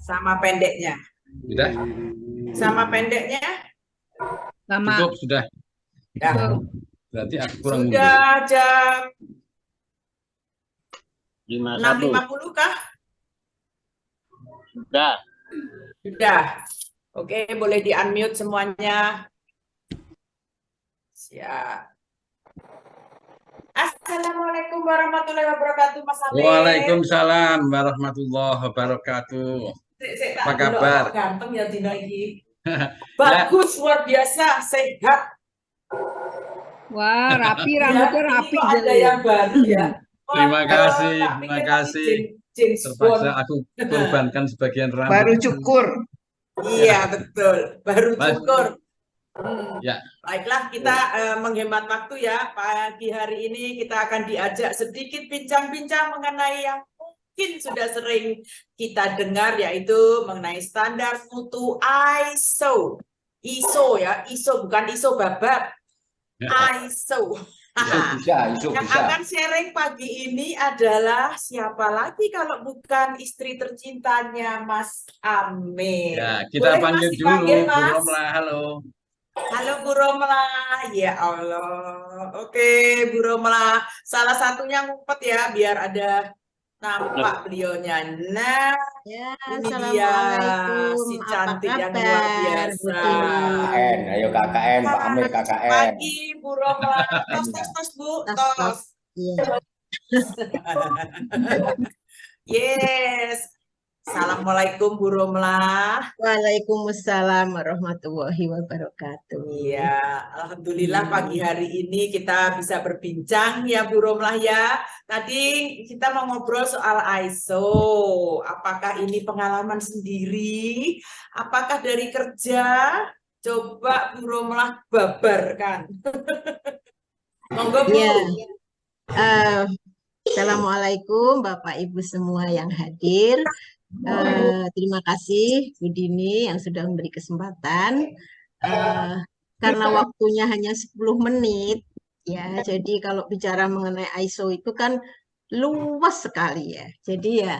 sama pendeknya. Sudah? Sama pendeknya? Sama. Cukup, sudah. Ya. Berarti aku kurang mundur. Sudah jam 51. 6.50 kah? Sudah. Sudah. Oke, boleh di-unmute semuanya. Siap. Assalamualaikum warahmatullahi wabarakatuh, Mas Amir. Waalaikumsalam warahmatullahi wabarakatuh. Apa kabar? Ganteng ya Dina ini. Bagus, luar biasa, sehat. Wah, rapi, rambutnya rapi. Ini kok ada yang baru ya. Terima kasih, Tak terima pikir kasih. James Terpaksa Bond. aku korbankan sebagian rambut. Baru cukur. Iya, betul. Baru Mas. cukur. Ya. Baiklah, kita menghemat waktu ya. Pagi hari ini kita akan diajak sedikit bincang-bincang mengenai yang mungkin sudah sering kita dengar, yaitu mengenai standar mutu ISO. ISO ya, ISO bukan ISO babak. ISO. Iso Yang akan sharing pagi ini adalah siapa lagi kalau bukan istri tercintanya Mas Amir. Ya, kita Boleh panggil Mas dulu dipanggil, Bu Mas? Romla. Halo. Halo Bu Romla, ya Allah. Oke Bu Romla, salah satunya ngumpet ya biar ada nampak beliaunya. Nah, Ya, ini dia assalamualaikum. si Apa cantik yang luar kabar, Bu biasa. KKN, ayo KKN, Pak Amir KKN. Pagi Bu Romla, tos Bu, Tas, tas. tos. Iya. Yes. Assalamualaikum Bu Romla. Waalaikumsalam warahmatullahi wabarakatuh. Iya, alhamdulillah pagi hari ini kita bisa berbincang ya Bu Romlah ya. Tadi kita mau ngobrol soal ISO. Apakah ini pengalaman sendiri? Apakah dari kerja? Coba Bu Romlah babarkan. Monggo Bu. Ya. Assalamualaikum Bapak Ibu semua yang hadir. Terima kasih Bu Dini yang sudah memberi kesempatan. Karena waktunya hanya 10 menit, ya. Jadi kalau bicara mengenai ISO itu kan luas sekali ya. Jadi ya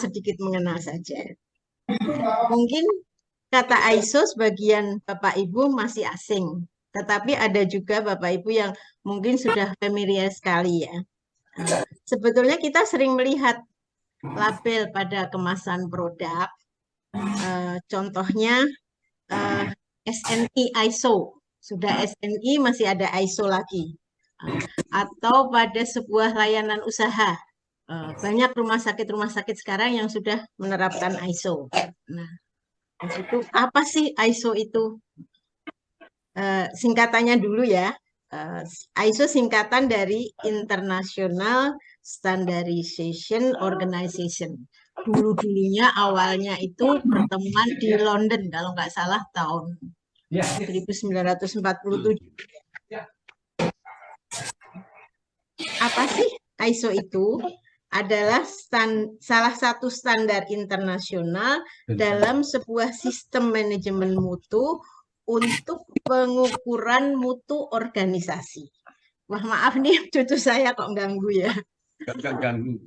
sedikit mengenal saja. Mungkin kata ISO sebagian Bapak Ibu masih asing, tetapi ada juga Bapak Ibu yang mungkin sudah familiar sekali ya. Sebetulnya kita sering melihat label pada kemasan produk, contohnya SNI ISO, sudah SNI masih ada ISO lagi, atau pada sebuah layanan usaha, banyak rumah sakit sekarang yang sudah menerapkan ISO. Nah, itu apa sih ISO itu? Singkatannya dulu ya. ISO singkatan dari International Standardization Organization. Dulu-dulunya awalnya itu pertemuan di London kalau nggak salah tahun 1947. Apa sih ISO itu? Adalah salah satu standar internasional dalam sebuah sistem manajemen mutu untuk pengukuran mutu organisasi. Wah, maaf nih cucu saya kok ganggu ya. Ganggu.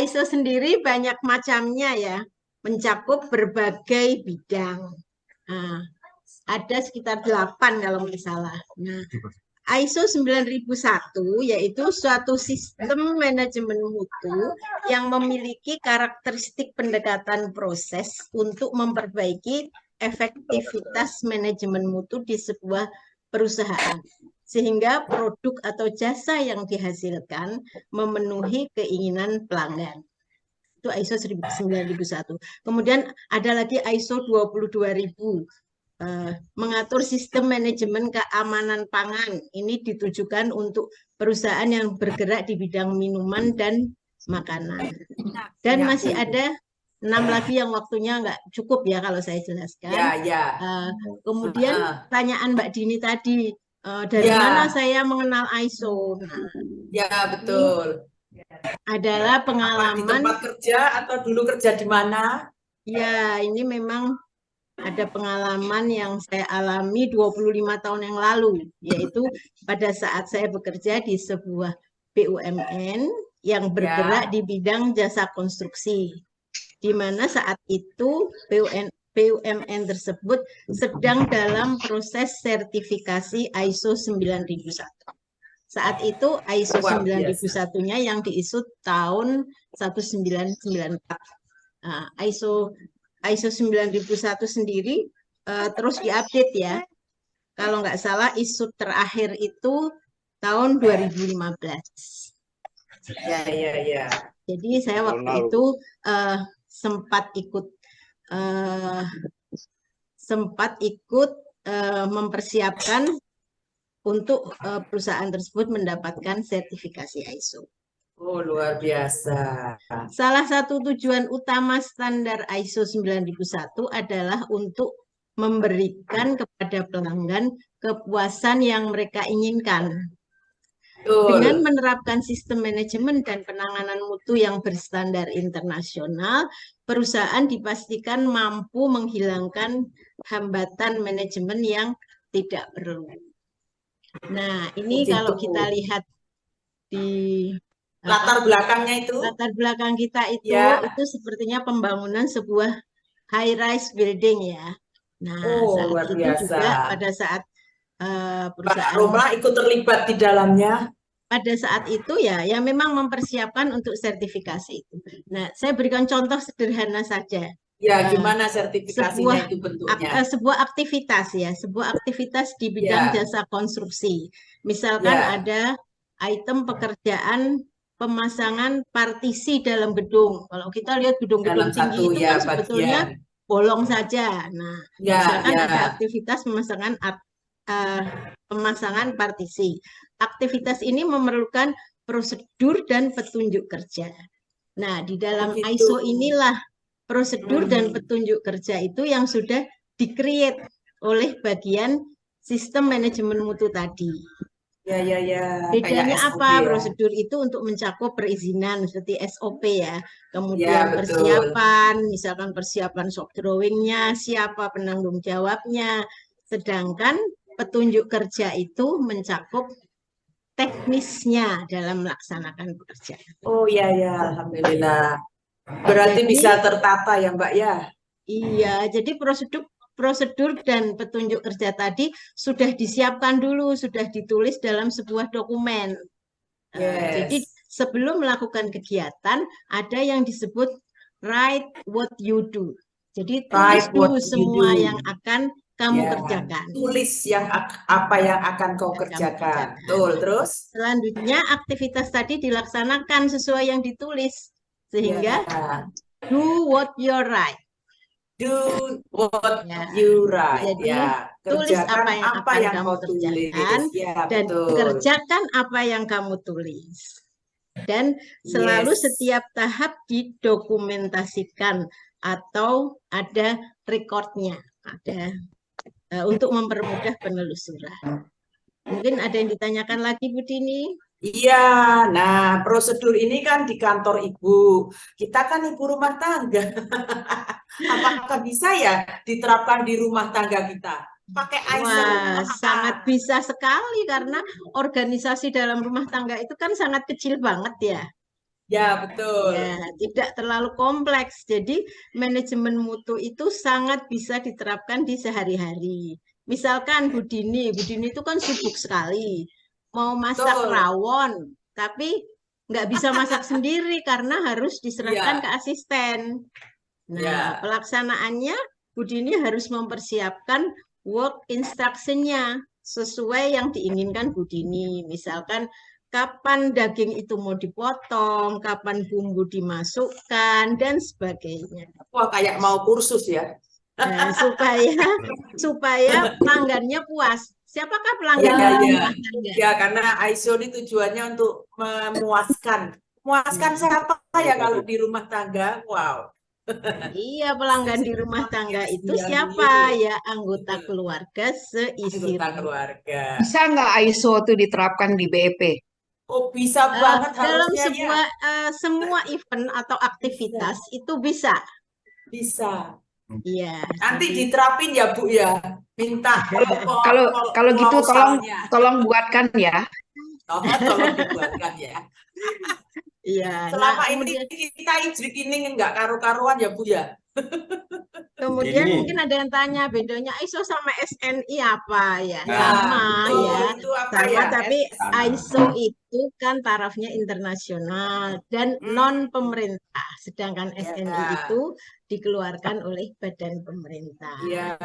ISO sendiri banyak macamnya ya, mencakup berbagai bidang. Nah, ada sekitar 8 kalau nggak salah. Nah, ISO 9001 yaitu suatu sistem manajemen mutu yang memiliki karakteristik pendekatan proses untuk memperbaiki efektivitas manajemen mutu di sebuah perusahaan, sehingga produk atau jasa yang dihasilkan memenuhi keinginan pelanggan. Itu ISO 9001. Kemudian ada lagi ISO 22000. Mengatur sistem manajemen keamanan pangan. Ini ditujukan untuk perusahaan yang bergerak di bidang minuman dan makanan. Dan masih ada 6 lagi yang waktunya nggak cukup ya kalau saya jelaskan. Ya. Kemudian pertanyaan Mbak Dini tadi, dari mana saya mengenal ISO? Nah, ya, betul. Adalah pengalaman. Di tempat kerja atau dulu kerja di mana? Ya, ini memang ada pengalaman yang saya alami 25 tahun yang lalu, yaitu pada saat saya bekerja di sebuah BUMN, yang bergerak di bidang jasa konstruksi, di mana saat itu BUMN tersebut sedang dalam proses sertifikasi ISO 9001. Saat itu ISO Luar 9001-nya yang diisut tahun 1994. Nah, ISO 9001 sendiri terus diupdate ya. Kalau nggak salah isut terakhir itu tahun 2015. Ya. Jadi saya waktu itu sempat ikut mempersiapkan untuk perusahaan tersebut mendapatkan sertifikasi ISO. Oh, luar biasa. Salah satu tujuan utama standar ISO 9001 adalah untuk memberikan kepada pelanggan kepuasan yang mereka inginkan. Betul. Dengan menerapkan sistem manajemen dan penanganan mutu yang berstandar internasional, perusahaan dipastikan mampu menghilangkan hambatan manajemen yang tidak perlu. Nah, ini Begitu. kalau kita lihat di Latar belakangnya itu? latar belakang kita itu, Ya. itu sepertinya pembangunan sebuah high-rise building ya. Nah, Oh, saat luar itu biasa. juga pada saat Mbak perusahaan Romlah ikut terlibat di dalamnya. pada saat itu ya memang mempersiapkan untuk sertifikasi itu. Nah, saya berikan contoh sederhana saja. Ya, gimana sertifikasinya itu bentuknya? Sebuah aktivitas ya, sebuah aktivitas di bidang Ya. jasa konstruksi. Misalkan Ya. ada item pekerjaan pemasangan partisi dalam gedung. Kalau kita lihat gedung-gedung Dalam tinggi satu itu ya kan sebetulnya bagian. bolong saja. Nah, Ya, misalkan ya. ada aktivitas pemasangan partisi. Aktivitas ini memerlukan prosedur dan petunjuk kerja. Nah, di dalam gitu. ISO inilah prosedur dan petunjuk kerja itu yang sudah di-create oleh bagian sistem manajemen mutu tadi. Ya. Bedanya Kayak SOP apa? ya. Prosedur itu untuk mencakup perizinan seperti SOP ya. Ya, Kemudian betul. persiapan, misalkan persiapan shop drawing-nya, siapa penanggung jawabnya. Sedangkan petunjuk kerja itu mencakup teknisnya dalam melaksanakan pekerjaan. Oh ya, alhamdulillah. Berarti Jadi, bisa tertata ya Mbak ya? Iya, jadi prosedur dan petunjuk kerja tadi sudah disiapkan dulu, sudah ditulis dalam sebuah dokumen. Jadi Yes. sebelum melakukan kegiatan ada yang disebut write what you do. Jadi tulis Write what dulu you semua do. yang akan kamu Ya, kerjakan. tulis yang apa yang akan kau kerjakan. Betul, terus? Selanjutnya aktivitas tadi dilaksanakan sesuai yang ditulis. Sehingga Ya. do what you write. Do what Ya. you write. Jadi, Ya. tulis Kerjakan apa yang akan kamu kau tulis. kerjakan Ya, dan betul. kerjakan apa yang kamu tulis. Dan selalu Yes. setiap tahap didokumentasikan atau ada rekodnya, ada untuk mempermudah penelusuran. Mungkin ada yang ditanyakan lagi Bu Dini? Iya, nah prosedur ini kan di kantor Ibu. Kita kan ibu rumah tangga. Apakah bisa ya diterapkan di rumah tangga kita? Pakai ISO. Wah, sangat bisa sekali karena organisasi dalam rumah tangga itu kan sangat kecil banget ya. Ya, betul. Ya, tidak terlalu kompleks. Jadi manajemen mutu itu sangat bisa diterapkan di sehari-hari. Misalkan Bu Dini itu kan sibuk sekali. Mau masak Betul. rawon, tapi nggak bisa masak sendiri karena harus diserahkan Ya. ke asisten. Nah, Ya. pelaksanaannya Bu Dini harus mempersiapkan work instruction-nya sesuai yang diinginkan Bu Dini. Misalkan kapan daging itu mau dipotong, kapan bumbu dimasukkan, dan sebagainya. Wah, kayak mau kursus ya. Nah, supaya pelanggannya puas. Siapakah pelanggan Iya, dalam iya. rumah tangga? Ya, karena ISO ini tujuannya untuk memuaskan. Memuaskan siapa ya kalau di rumah tangga? Wow. Iya, pelanggan di rumah tangga itu Iya, siapa? iya. Ya, anggota keluarga seisi Anggota rumah. keluarga. Bisa nggak ISO itu diterapkan di BEP? Oh, bisa banget Dalam harusnya ya. semua event atau aktivitas itu bisa. Bisa. Iya. Nanti jadi- diterapin ya Bu ya. Minta Kalau gitu tolong proposalnya. tolong buatkan ya. Tolong dibuatkan ya. Iya, nah Selama ini kemudian kita ijrik ini nggak karu-karuan ya Bu ya. kemudian Ini. mungkin ada yang tanya bedanya ISO sama SNI apa ya? Nah, Sama itu, ya. itu apa Sama ya? tapi Sama. ISO itu kan tarafnya internasional dan non pemerintah, sedangkan Ya. SNI itu dikeluarkan oleh badan pemerintah. Iya,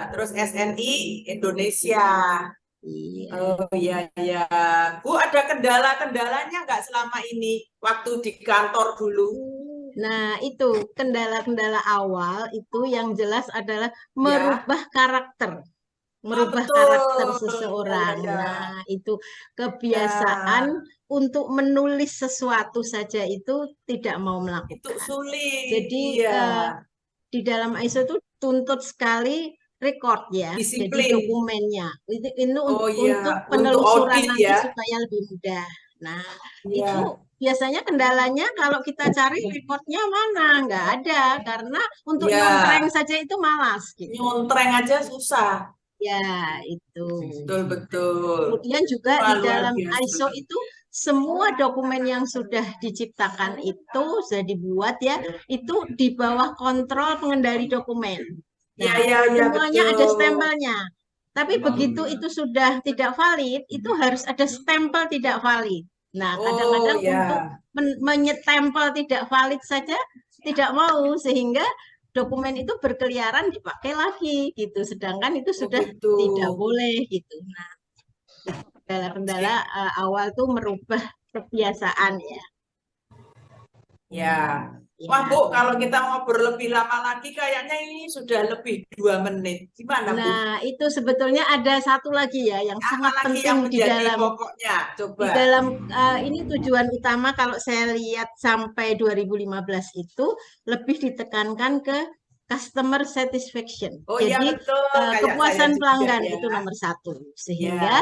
terus SNI Indonesia. Iya. Oh iya iya. Bu ada kendala-kendalanya nggak selama ini waktu di kantor dulu? Nah, itu kendala-kendala awal itu yang jelas adalah Ya. merubah karakter. Merubah betul. karakter Ya, seseorang. ya, ya. Nah, itu kebiasaan untuk menulis sesuatu saja itu tidak mau melakukan. Itu sulit. Jadi Iya. di dalam ISO itu tuntut sekali record ya, jadi Disiplin. dokumennya. Itu Oh untuk iya, untuk penelusuran audit nanti ya. supaya lebih mudah. Nah, Iya. itu biasanya kendalanya kalau kita cari recordnya mana, nggak ada karena untuk Iya. nyontreng saja itu malas gitu. Nyontreng aja susah. Ya, itu. Betul betul. Kemudian juga Wah, di luar dalam biasa. ISO itu semua dokumen yang sudah diciptakan itu sudah dibuat ya, itu di bawah kontrol pengendali dokumen. Iya Nah, iya iya semuanya ada betul. stempelnya. Tapi begitu itu sudah tidak valid, itu harus ada stempel tidak valid. Nah, Oh kadang-kadang ya. untuk menyetempel tidak valid saja tidak mau sehingga dokumen itu berkeliaran dipakai lagi gitu. Sedangkan itu Oh sudah gitu. tidak boleh gitu. Nah, kendala-kendala awal tuh merubah kebiasaan ya. Ya. Ya. Wah Bu, kalau kita ngobrol lebih lama lagi kayaknya ini sudah lebih 2 menit. Gimana Bu? Nah, itu sebetulnya ada satu lagi ya yang sangat Apalagi yang penting di menjadi dalam pokoknya? Coba. di dalam ini tujuan utama kalau saya lihat sampai 2015 itu lebih ditekankan ke customer satisfaction. Oh iya Jadi betul, kayak saya kepuasan juga pelanggan ya. itu nomor satu. Ya. Sehingga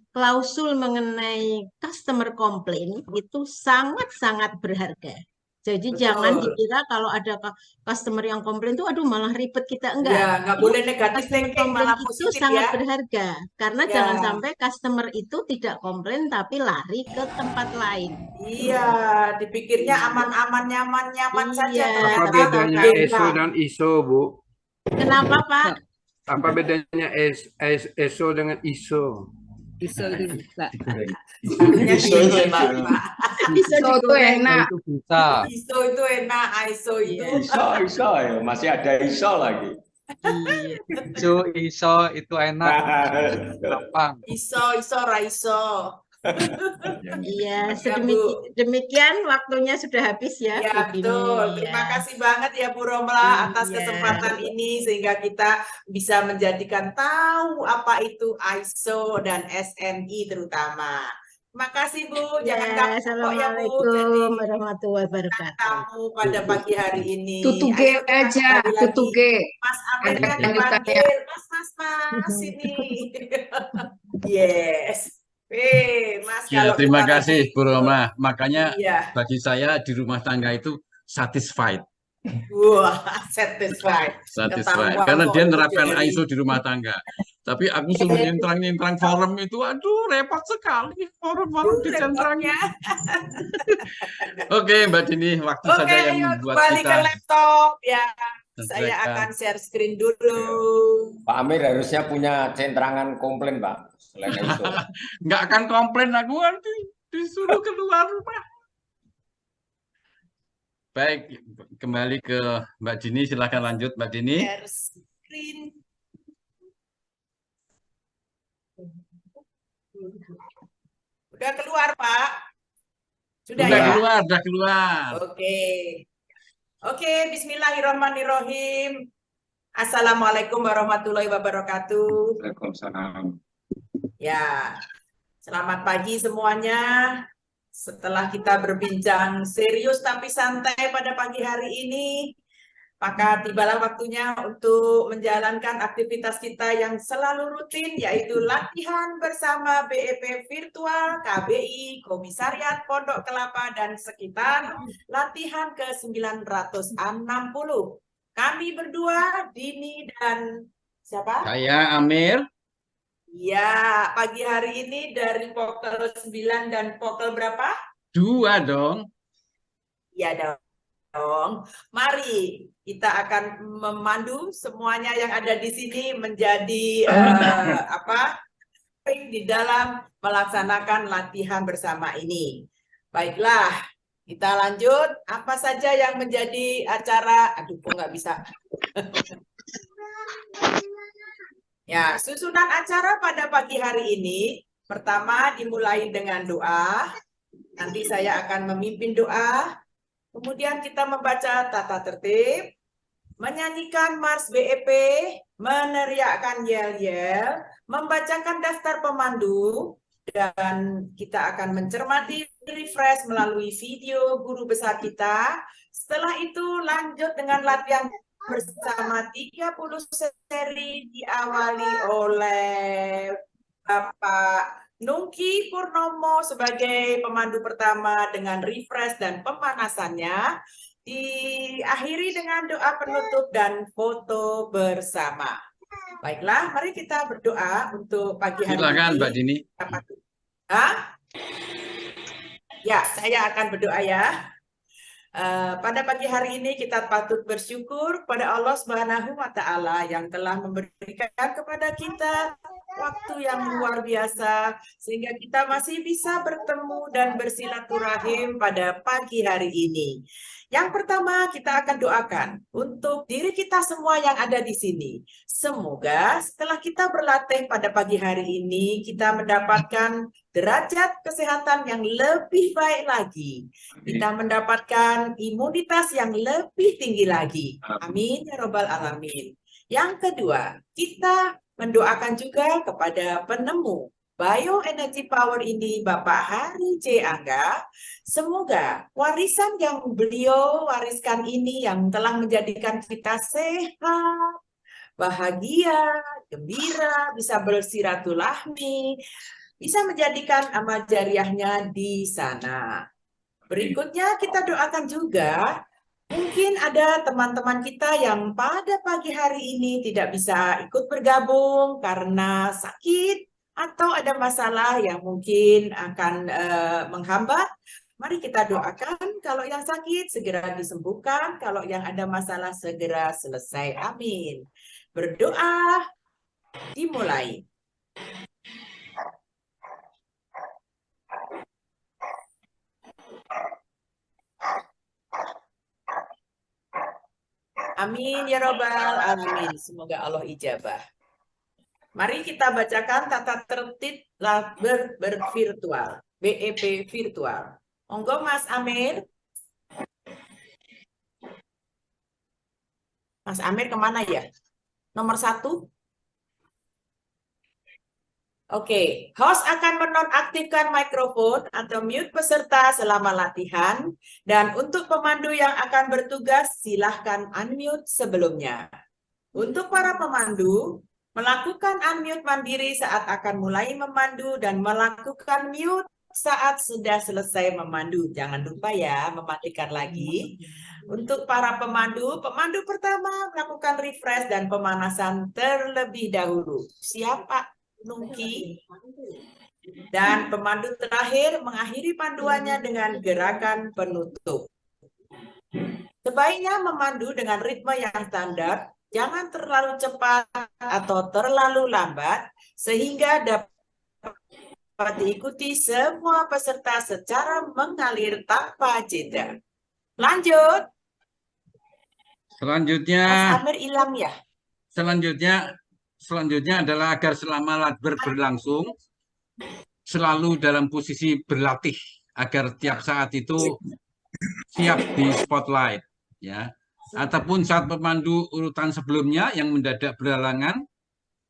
klausul mengenai customer complaint itu sangat-sangat berharga. Jadi jangan Betul. dikira kalau ada customer yang komplain tuh aduh malah ribet kita, enggak. Ya, nggak Itu boleh negatif customer thinking, komplain malah itu positif sangat ya. berharga karena Ya. jangan sampai customer itu tidak komplain tapi lari ke tempat lain. Iya, dipikirnya aman-aman, nyaman-nyaman saja. Iya, Apa Ternyata bedanya beda. ESO dan ISO, Bu? Kenapa Pak? Apa bedanya ESO dengan ISO? ISO itu bisa. Hanya ISO itu enak. Pak. Bisa ISO tuh digoreng. enak. Itu bisa. ISO itu enak, ISO itu. ISO ya. Masih ada ISO lagi. Iya. ISO itu enak. Gampang. ISO, raiso. Iya, Ya, Bu. demikian waktunya sudah habis ya. Ya, Bu Dini. betul. Ya. Terima kasih banget ya Bu Romla atas Iya. kesempatan ini sehingga kita bisa menjadikan tahu apa itu ISO dan SNI terutama. Terima kasih Bu. Jangan Ya, kapok ya Bu. Jadi Assalamualaikum warahmatullahi wabarakatuh. tamu pada pagi hari ini. Tutuge Ayo kita aja, kembali lagi. tutuge. Mas Amir Ada yang lanjutannya. dipanggil. Mas sini. Yes. Mas Ya, kalau terima kita kasih lagi- Bu Roma. Makanya Iya. bagi saya di rumah tangga itu satisfied. Wah, satisfied. Satisfied. Ketahuan Karena kok dia itu menerapkan dari- ISO di rumah tangga. Tapi aku suruh nyintrang-nyintrang forum itu, aduh repot sekali forum-forum dicentrangin. repotnya. Oke, Mbak Dini, waktu Oke, saja yang ayo membuat kembali kita ke laptop ya. Saya selesaikan. akan share screen dulu. Pak Amir harusnya punya centrangan komplain, Pak. Selain ISO. Nggak akan komplain aku nanti disuruh keluar rumah. Baik, kembali ke Mbak Dini, silakan lanjut Mbak Dini. Share screen. Udah keluar, Pak? Sudah Udah ya? keluar, udah keluar. Oke. Oke, bismillahirrahmanirrahim. Assalamualaikum warahmatullahi wabarakatuh. Waalaikumsalam. Ya, selamat pagi semuanya. Setelah kita berbincang serius tapi santai pada pagi hari ini, maka tibalah waktunya untuk menjalankan aktivitas kita yang selalu rutin, yaitu latihan bersama BEP Virtual KBI Komisariat Pondok Kelapa dan sekitar, latihan ke-960. Kami berdua, Dini dan siapa? Saya Amir. Ya, pagi hari ini dari Pokel 9 dan Pokel berapa? 2 dong. Iya dong. Mari kita akan memandu semuanya yang ada di sini menjadi di dalam melaksanakan latihan bersama ini. Baiklah, kita lanjut. Apa saja yang menjadi acara? Aduh, kok nggak bisa. Ya, susunan acara pada pagi hari ini. Pertama dimulai dengan doa. Nanti saya akan memimpin doa. Kemudian kita membaca tata tertib, menyanyikan Mars BEP, meneriakkan yel-yel, membacakan daftar pemandu, dan kita akan mencermati refresh melalui video guru besar kita. Setelah itu lanjut dengan latihan bersama 30 seri diawali oleh Bapak Nungki Purnomo sebagai pemandu pertama dengan refresh dan pemanasannya. Diakhiri dengan doa penutup dan foto bersama. Baiklah, mari kita berdoa untuk pagi hari Silakan ini. Mbak Dini. Ya, saya akan berdoa ya. Pada pagi hari ini kita patut bersyukur pada Allah Subhanahu wa Ta'ala yang telah memberikan kepada kita waktu yang luar biasa sehingga kita masih bisa bertemu dan bersilaturahim pada pagi hari ini. Yang pertama kita akan doakan untuk diri kita semua yang ada di sini. Semoga setelah kita berlatih pada pagi hari ini kita mendapatkan derajat kesehatan yang lebih baik lagi. Kita mendapatkan imunitas yang lebih tinggi lagi. Amin ya Rabbal Alamin. Yang kedua, kita mendoakan juga kepada penemu Bioenergy Power ini, Bapak Hari C. Angga. Semoga warisan yang beliau wariskan ini yang telah menjadikan kita sehat, bahagia, gembira, bisa bersilaturahmi, bisa menjadikan amal jariahnya di sana. Berikutnya kita doakan juga, mungkin ada teman-teman kita yang pada pagi hari ini tidak bisa ikut bergabung karena sakit atau ada masalah yang mungkin akan menghambat. Mari kita doakan kalau yang sakit segera disembuhkan, kalau yang ada masalah segera selesai. Amin. Berdoa dimulai. Amin ya Rabbal Alamin. Semoga Allah ijabah. Mari kita bacakan tata tertib bervirtual, BEP virtual. Monggo Mas Amir. Mas Amir kemana ya? Nomor 1. Oke, host akan menonaktifkan mikrofon atau mute peserta selama latihan. Dan untuk pemandu yang akan bertugas, silahkan unmute sebelumnya. Untuk para pemandu, melakukan unmute mandiri saat akan mulai memandu dan melakukan mute saat sudah selesai memandu. Jangan lupa ya, mematikan lagi. Untuk para pemandu, pemandu pertama melakukan refresh dan pemanasan terlebih dahulu. Siapa? Nungki. Dan pemandu terakhir mengakhiri panduannya dengan gerakan penutup. Sebaiknya memandu dengan ritme yang standar, jangan terlalu cepat atau terlalu lambat, sehingga dapat diikuti semua peserta secara mengalir tanpa jeda. Lanjut. Selanjutnya. Mas Amir hilang ya? Selanjutnya adalah agar selama latber berlangsung selalu dalam posisi berlatih agar tiap saat itu siap di spotlight ya. Ataupun saat pemandu urutan sebelumnya yang mendadak berhalangan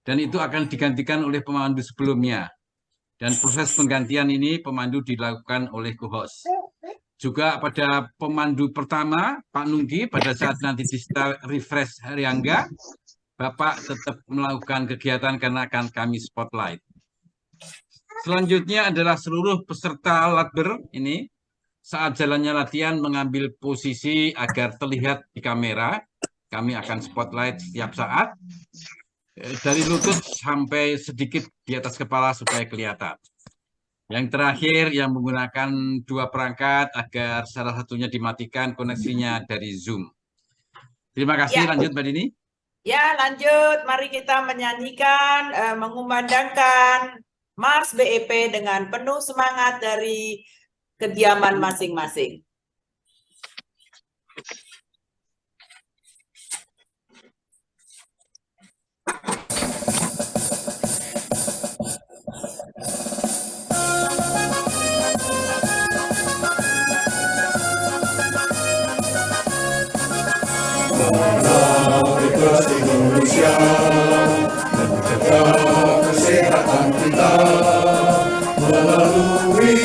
dan itu akan digantikan oleh pemandu sebelumnya. Dan proses penggantian ini pemandu dilakukan oleh co-host. Juga pada pemandu pertama, Pak Nungki, pada saat nanti di refresh Hari Angga, Bapak tetap melakukan kegiatan karena akan kami spotlight. Selanjutnya adalah seluruh peserta latber ini saat jalannya latihan mengambil posisi agar terlihat di kamera. Kami akan spotlight setiap saat dari lutut sampai sedikit di atas kepala supaya kelihatan. Yang terakhir yang menggunakan dua perangkat agar salah satunya dimatikan koneksinya dari Zoom. Terima kasih, Ya. lanjut Mbak Dini. Ya, lanjut. Mari kita menyanyikan, mengumandangkan Mars BEP dengan penuh semangat dari kediaman masing-masing. Bebas Indonesia menjaga kesehatan kita melalui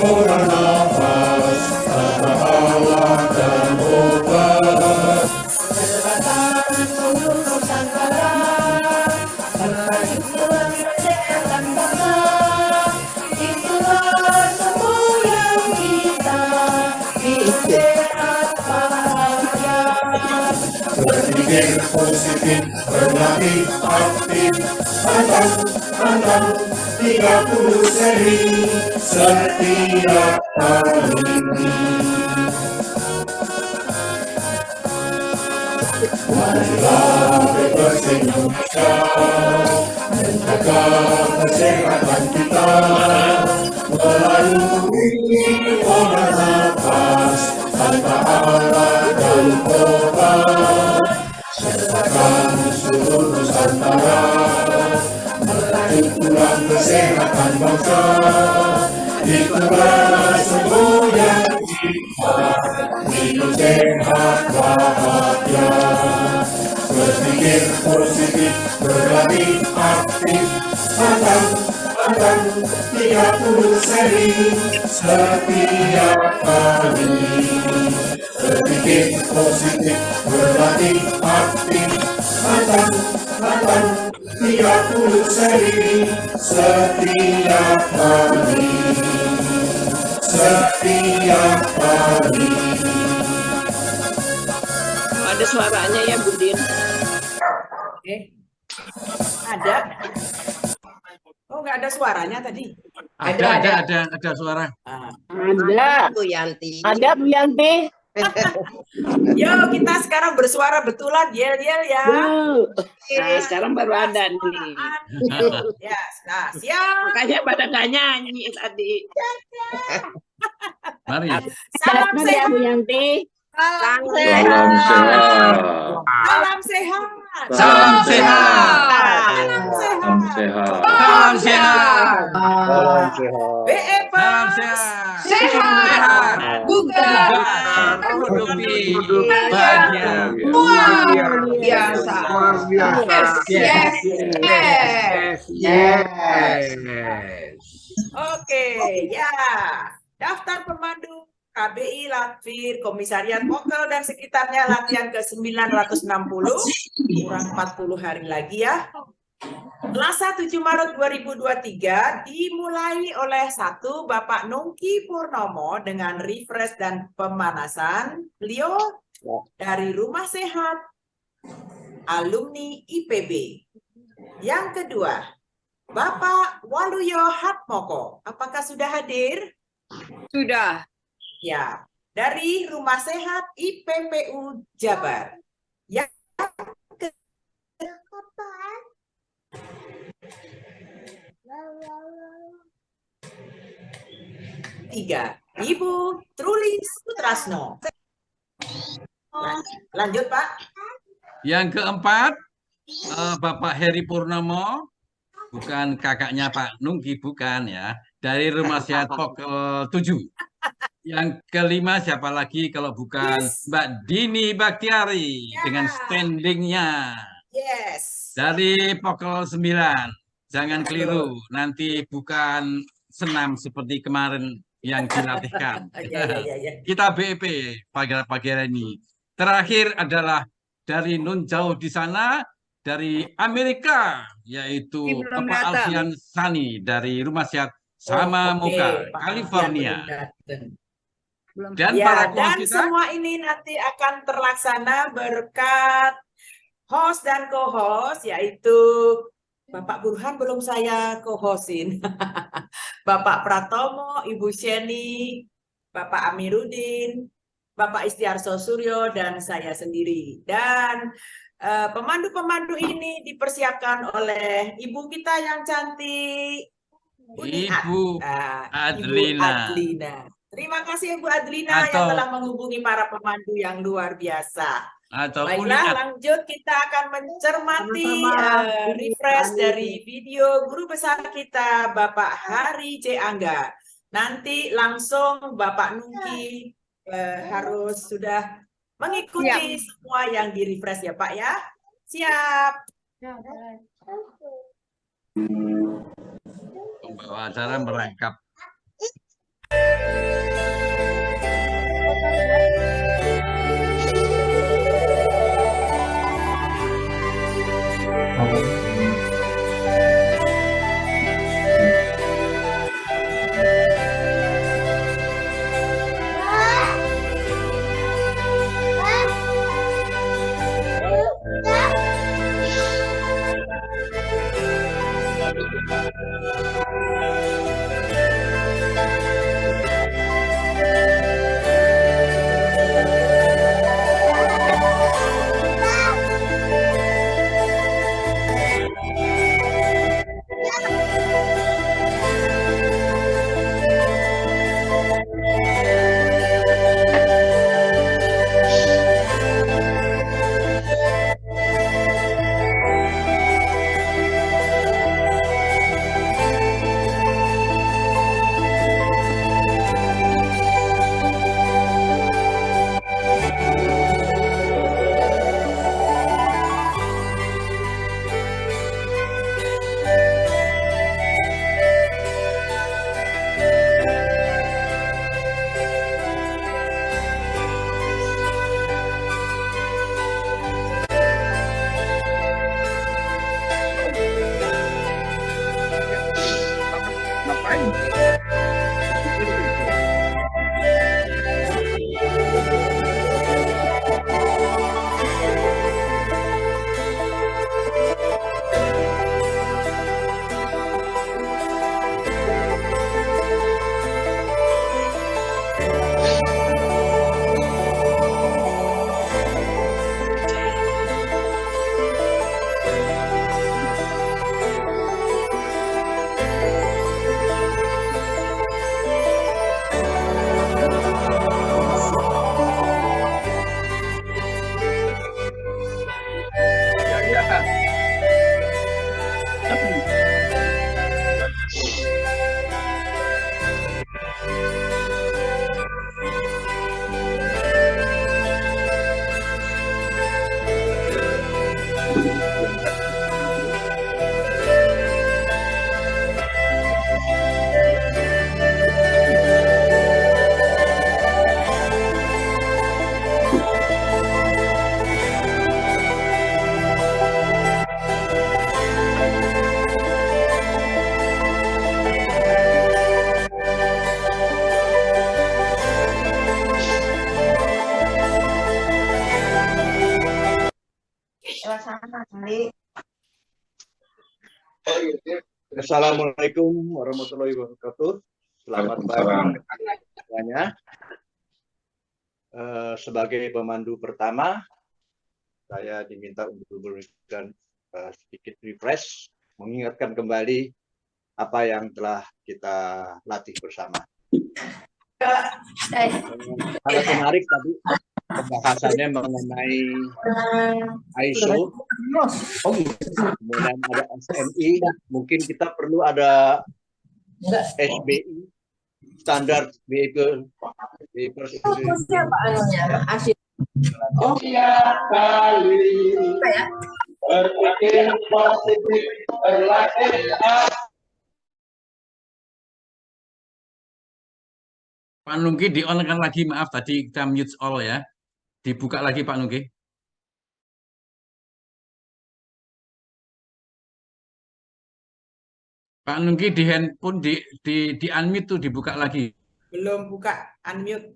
orang nafas tanpa alat dan obat. Kesehatan seluruh Nusantara melanjutkan kesehatan bangsa, itulah semboyan kita hidup sehat bahagia. Berpikir positif, berlatih aktif, pantang 30 seri setiap hari. Marilah bebas Indonesia menjaga kesehatan kita melalui olah nafas tanpa alat dan obat. Sertakan seluruh Nusantara melanjutkan kesehatan bangsa, itulah semboyan kita hidup sehat bahagia. Berpikir positif, berlatih aktif, pantang 30 seri setiap hari. Berpikir positif, berlatih aktif, pantang 30 seri setiap hari. Setiap hari. Ada suaranya ya, Budin. Oke. Ada? Oh, nggak ada suaranya tadi. Ada suara. Ah. Ada, Bu Yanti. ada Bu Yanti. Yo, kita sekarang bersuara betulan, yel-yel ya. Nah, sekarang baru ada nih. Ya, nah, siap. Makanya pada nggak nyanyi tadi. Mari. Salam Ya sehat. Bu Yanti. Salam Salam sehat. sehat. Salam sehat. Salam sehat. Salam Salam sehat. sehat. Salam sehat. Salam sehat. BEP. Salam sehat. Sehat. Bukan. Produktif. Bahagia. Luar biasa. Luar biasa. Yes. Yes. Oke, ya. Daftar pemandu KBI Latvir, Komisariat Pokel dan sekitarnya latihan ke 960, kurang 40 hari lagi ya. Selasa 7 Maret 2023 dimulai oleh Bapak Nungki Purnomo dengan refresh dan pemanasan. Beliau dari Rumah Sehat Alumni IPB. Yang kedua, Bapak Waluyo Hatmoko. Apakah sudah hadir? Sudah. Ya, dari Rumah Sehat IPPU Jabar. Yang ketiga, Ibu Trulis Putrasno. Lanjut, Pak. Yang keempat, Bapak Heri Purnomo, bukan kakaknya Pak Nungki, bukan ya, dari Rumah Sehat Pokel 7. Yang kelima siapa lagi kalau bukan Mbak Dini Baktiari dengan standingnya Yes. dari Pokel 9. Jangan keliru, nanti bukan senam seperti kemarin yang dilatihkan. Ya. Kita BEP pagi ini. Terakhir adalah dari Nun jauh di sana, dari Amerika, yaitu Bapak Alfian Sani dari Rumah Sehat Sama Muka, California. Dan para Dan kita, semua ini nanti akan terlaksana berkat host dan co-host, yaitu Bapak Burhan belum saya co-hostin. Bapak Pratomo, Ibu Sheni, Bapak Amiruddin, Bapak Istiarso Suryo, dan saya sendiri. Dan pemandu-pemandu ini dipersiapkan oleh ibu kita yang cantik, Bu Niat. Ibu Ibu Adlina. Adlina. Terima kasih Ibu Adlina yang Atau- telah menghubungi para pemandu yang luar biasa. Atau Baiklah, Uniat. lanjut kita akan mencermati Sama-sama. refresh dari video guru besar kita, Bapak Hari C. Angga. Nanti langsung Bapak Nungki harus sudah mengikuti semua yang di-refresh ya Pak ya. Siap. Pembawa acara merangkap. Assalamualaikum warahmatullahi wabarakatuh. Selamat pagi semuanya. Sebagai pemandu pertama, saya diminta untuk memberikan sedikit refresh, mengingatkan kembali apa yang telah kita latih bersama. Sangat menarik tadi pembahasannya mengenai ISO, kemudian ada SMI, mungkin kita perlu ada SBI, Standard Vehicle Setiap kali berpikir positif, berlatih. Pak Nungki di-on-kan lagi, maaf tadi kita mute all ya. Dibuka lagi Pak Nungki. Pak Nungki di handphone di unmute tuh dibuka lagi. Belum buka, unmute.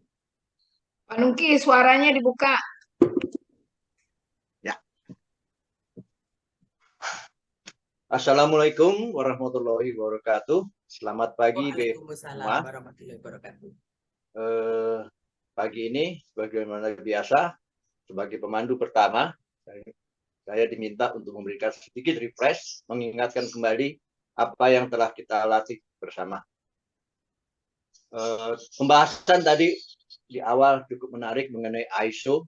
Pak Nungki, suaranya dibuka. Assalamualaikum warahmatullahi wabarakatuh. Selamat pagi, Waalaikumsalam semua. warahmatullahi wabarakatuh. Pagi ini, sebagaimana biasa, sebagai pemandu pertama, saya diminta untuk memberikan sedikit refresh, mengingatkan kembali apa yang telah kita latih bersama. Pembahasan tadi di awal cukup menarik mengenai ISO,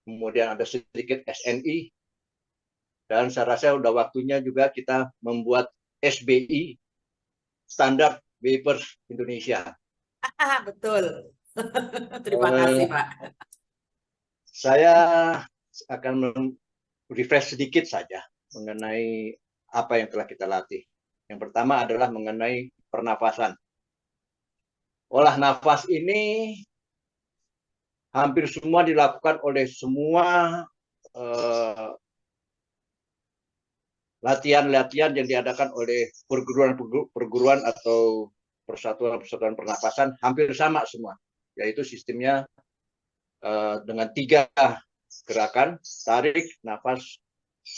kemudian ada sedikit SNI, dan saya rasa sudah waktunya juga kita membuat SBI, Standar Vapers Indonesia. Betul. Terima kasih, Pak. Saya akan refresh sedikit saja mengenai apa yang telah kita latih. Yang pertama adalah mengenai pernafasan. Olah nafas ini hampir semua dilakukan oleh semua latihan-latihan yang diadakan oleh perguruan atau persatuan-persatuan pernapasan, hampir sama semua, yaitu sistemnya dengan 3 gerakan, tarik, nafas,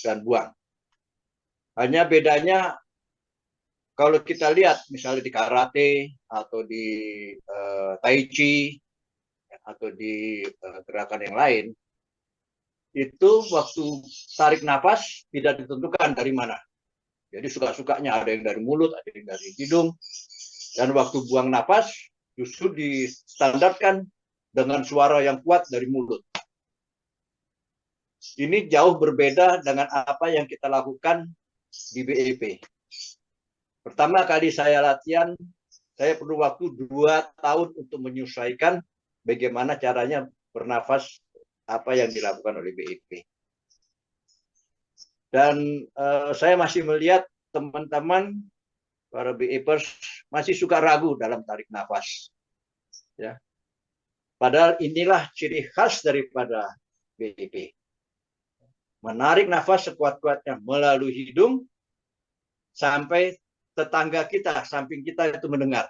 dan buang. Hanya bedanya kalau kita lihat misalnya di karate atau di tai chi atau di gerakan yang lain, itu waktu tarik nafas tidak ditentukan dari mana. Jadi suka-sukanya ada yang dari mulut, ada yang dari hidung. Dan waktu buang nafas justru distandarkan dengan suara yang kuat dari mulut. Ini jauh berbeda dengan apa yang kita lakukan di BEP. Pertama kali saya latihan, saya perlu waktu 2 tahun untuk menyesuaikan bagaimana caranya bernafas apa yang dilakukan oleh BEP. Dan saya masih melihat teman-teman para BEPers masih suka ragu dalam tarik nafas. Ya. Padahal inilah ciri khas daripada BEP. Menarik nafas sekuat-kuatnya melalui hidung sampai tetangga kita, samping kita itu mendengar.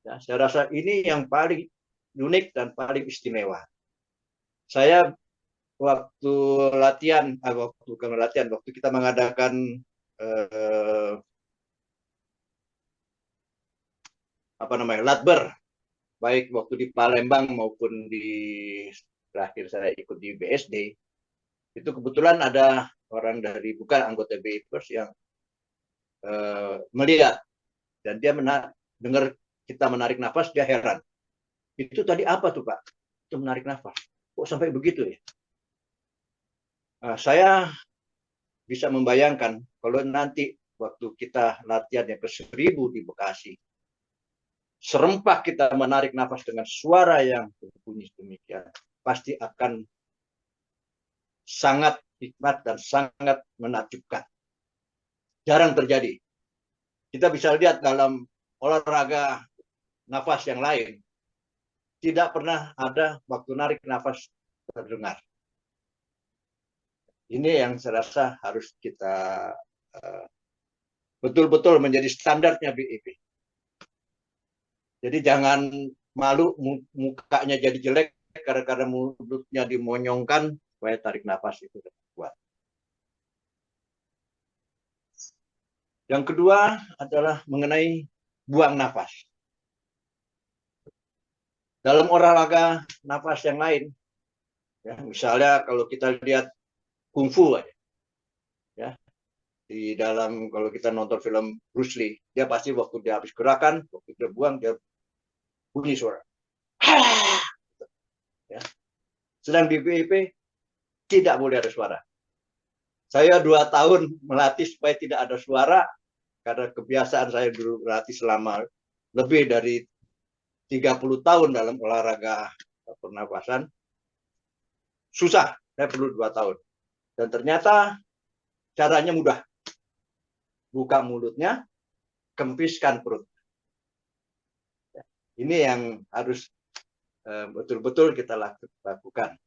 Ya, saya rasa ini yang paling unik dan paling istimewa. Saya waktu latihan, waktu kita mengadakan latber, baik waktu di Palembang maupun di terakhir saya ikut di BSD, itu kebetulan ada orang dari bukan anggota BEPers yang melihat dan dia dengar kita menarik nafas, dia heran. Itu tadi apa tuh Pak? Itu menarik nafas. Kok sampai begitu ya? Saya bisa membayangkan kalau nanti waktu kita latihan yang ke-1000 di Bekasi, serempak kita menarik nafas dengan suara yang berbunyi demikian, pasti akan sangat hikmat dan sangat menakjubkan. Jarang terjadi. Kita bisa lihat dalam olahraga nafas yang lain, tidak pernah ada waktu narik nafas terdengar. Ini yang saya rasa harus kita betul-betul menjadi standarnya BEP. Jadi jangan malu mukanya jadi jelek karena mulutnya dimonyongkan supaya tarik nafas itu kuat. Yang kedua adalah mengenai buang nafas. Dalam olahraga nafas yang lain, ya, misalnya kalau kita lihat kungfu, ya, di dalam kalau kita nonton film Bruce Lee, dia pasti waktu dia habis gerakan, waktu dia buang dia bunyi suara. Ya. Sedang di BEP tidak boleh ada suara. Saya 2 tahun melatih supaya tidak ada suara karena kebiasaan saya dulu melatih selama lebih dari 30 tahun dalam olahraga pernapasan. Susah, saya perlu 2 tahun. Dan ternyata caranya mudah. Buka mulutnya, kempiskan perut. Ini yang harus betul-betul kita lakukan.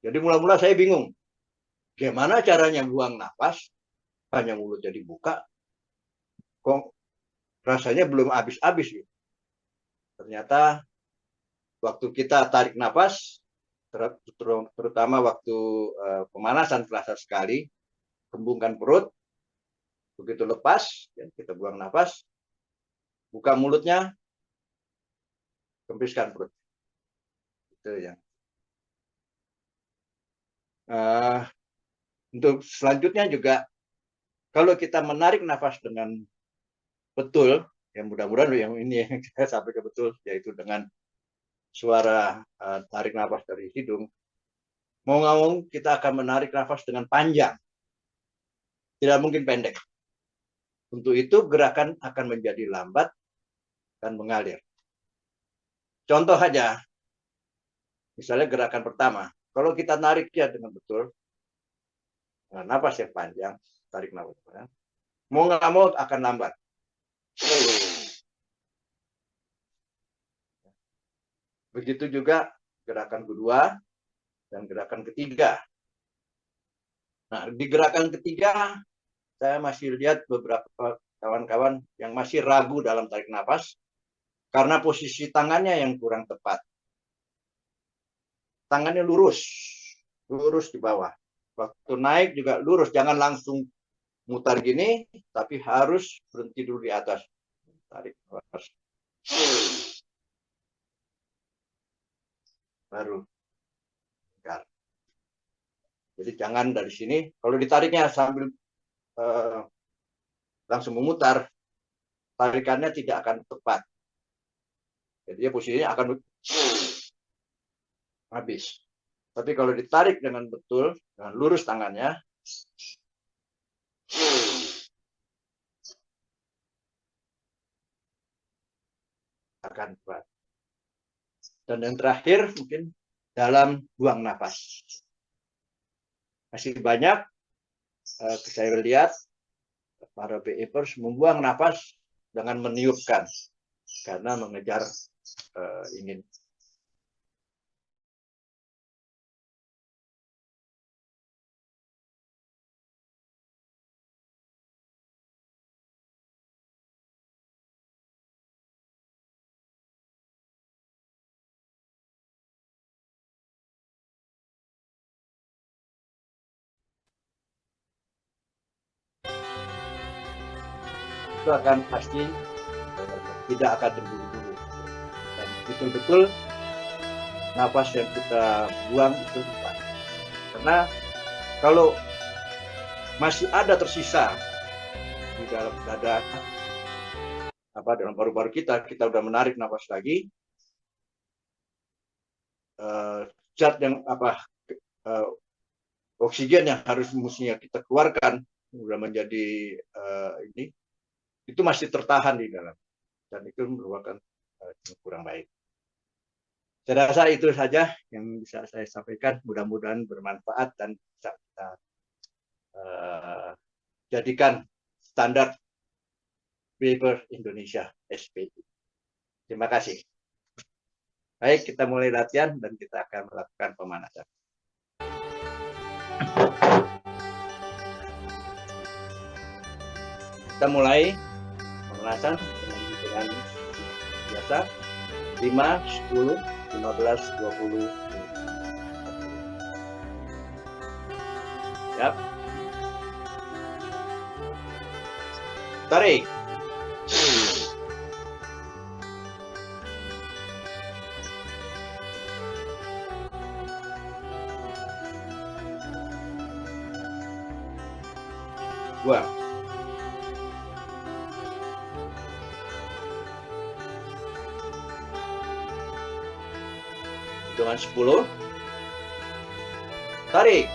Jadi mula-mula saya bingung. Gimana caranya buang nafas, hanya mulutnya dibuka, kok rasanya belum habis-habis. Gitu. Ternyata waktu kita tarik nafas, terutama waktu pemanasan terasa sekali, kembungkan perut. Begitu lepas, ya, kita buang nafas. Buka mulutnya, kempiskan perut. Itu ya. Untuk selanjutnya juga, kalau kita menarik nafas dengan betul, yang mudah-mudahan yang ini yang kita sampai ke betul, yaitu dengan suara tarik nafas dari hidung. Mau nggak mau kita akan menarik nafas dengan panjang, tidak mungkin pendek. Untuk itu gerakan akan menjadi lambat dan mengalir. Contoh aja, misalnya gerakan pertama, kalau kita narik dia dengan betul, nafas yang panjang, tarik nafas, mau nggak mau akan lambat. Begitu juga gerakan kedua dan gerakan ketiga. Nah, di gerakan ketiga, saya masih lihat beberapa kawan-kawan yang masih ragu dalam tarik nafas karena posisi tangannya yang kurang tepat. Tangannya lurus di bawah. Waktu naik juga lurus, jangan langsung mutar gini, tapi harus berhenti dulu di atas. Tarik nafas. Baru. Jadi jangan dari sini, kalau ditariknya sambil langsung memutar, tarikannya tidak akan tepat. Jadi dia posisinya akan habis. Tapi kalau ditarik dengan betul, dengan lurus tangannya, akan tepat. Dan yang terakhir mungkin dalam buang nafas. Masih banyak saya lihat para BEpers membuang nafas dengan meniupkan karena mengejar ingin. Itu akan pasti tidak akan terburu-buru. Dan betul-betul nafas yang kita buang itu tepat. Karena kalau masih ada tersisa di dalam dada, dalam paru-paru kita udah menarik nafas lagi, zat yang oksigen yang mestinya kita keluarkan udah menjadi ini, itu masih tertahan di dalam, dan itu merupakan kurang baik. Saya rasa itu saja yang bisa saya sampaikan. Mudah-mudahan bermanfaat dan bisa kita jadikan standar BEper Indonesia SPI. Terima kasih. Baik, kita mulai latihan dan kita akan melakukan pemanasan. Kita mulai pemanasan dengan biasa 5, 10, 15, 20. Siap. Tarik. Buang. Hitungan 10. Tarik.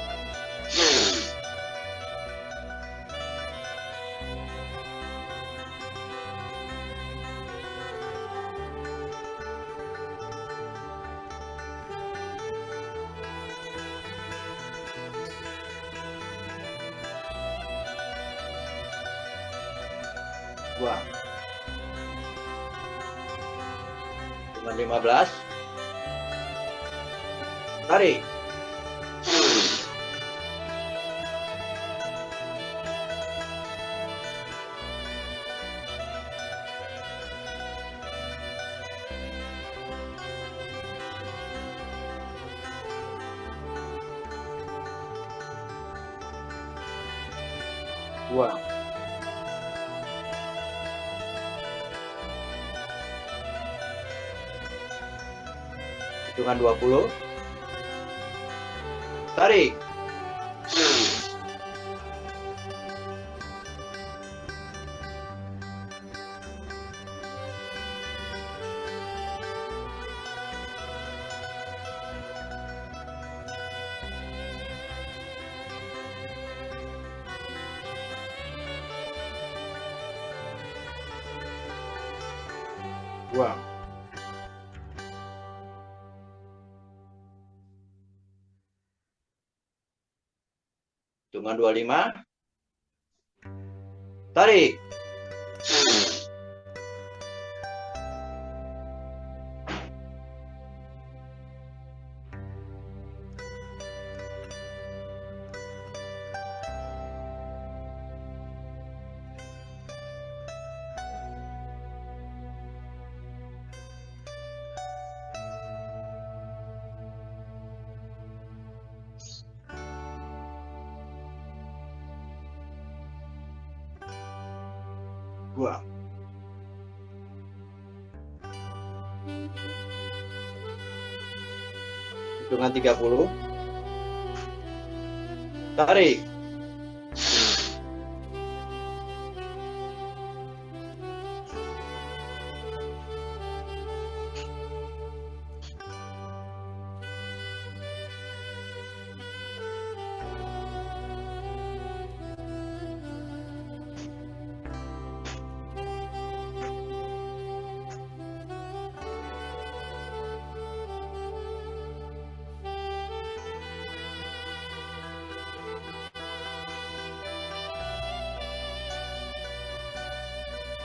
Buang. Hitungan 15. Tarik. Buang. Hitungan 20. Tarik. Buang. Hitungan 25. Tarik. Buang. Hitungan 30. Tarik.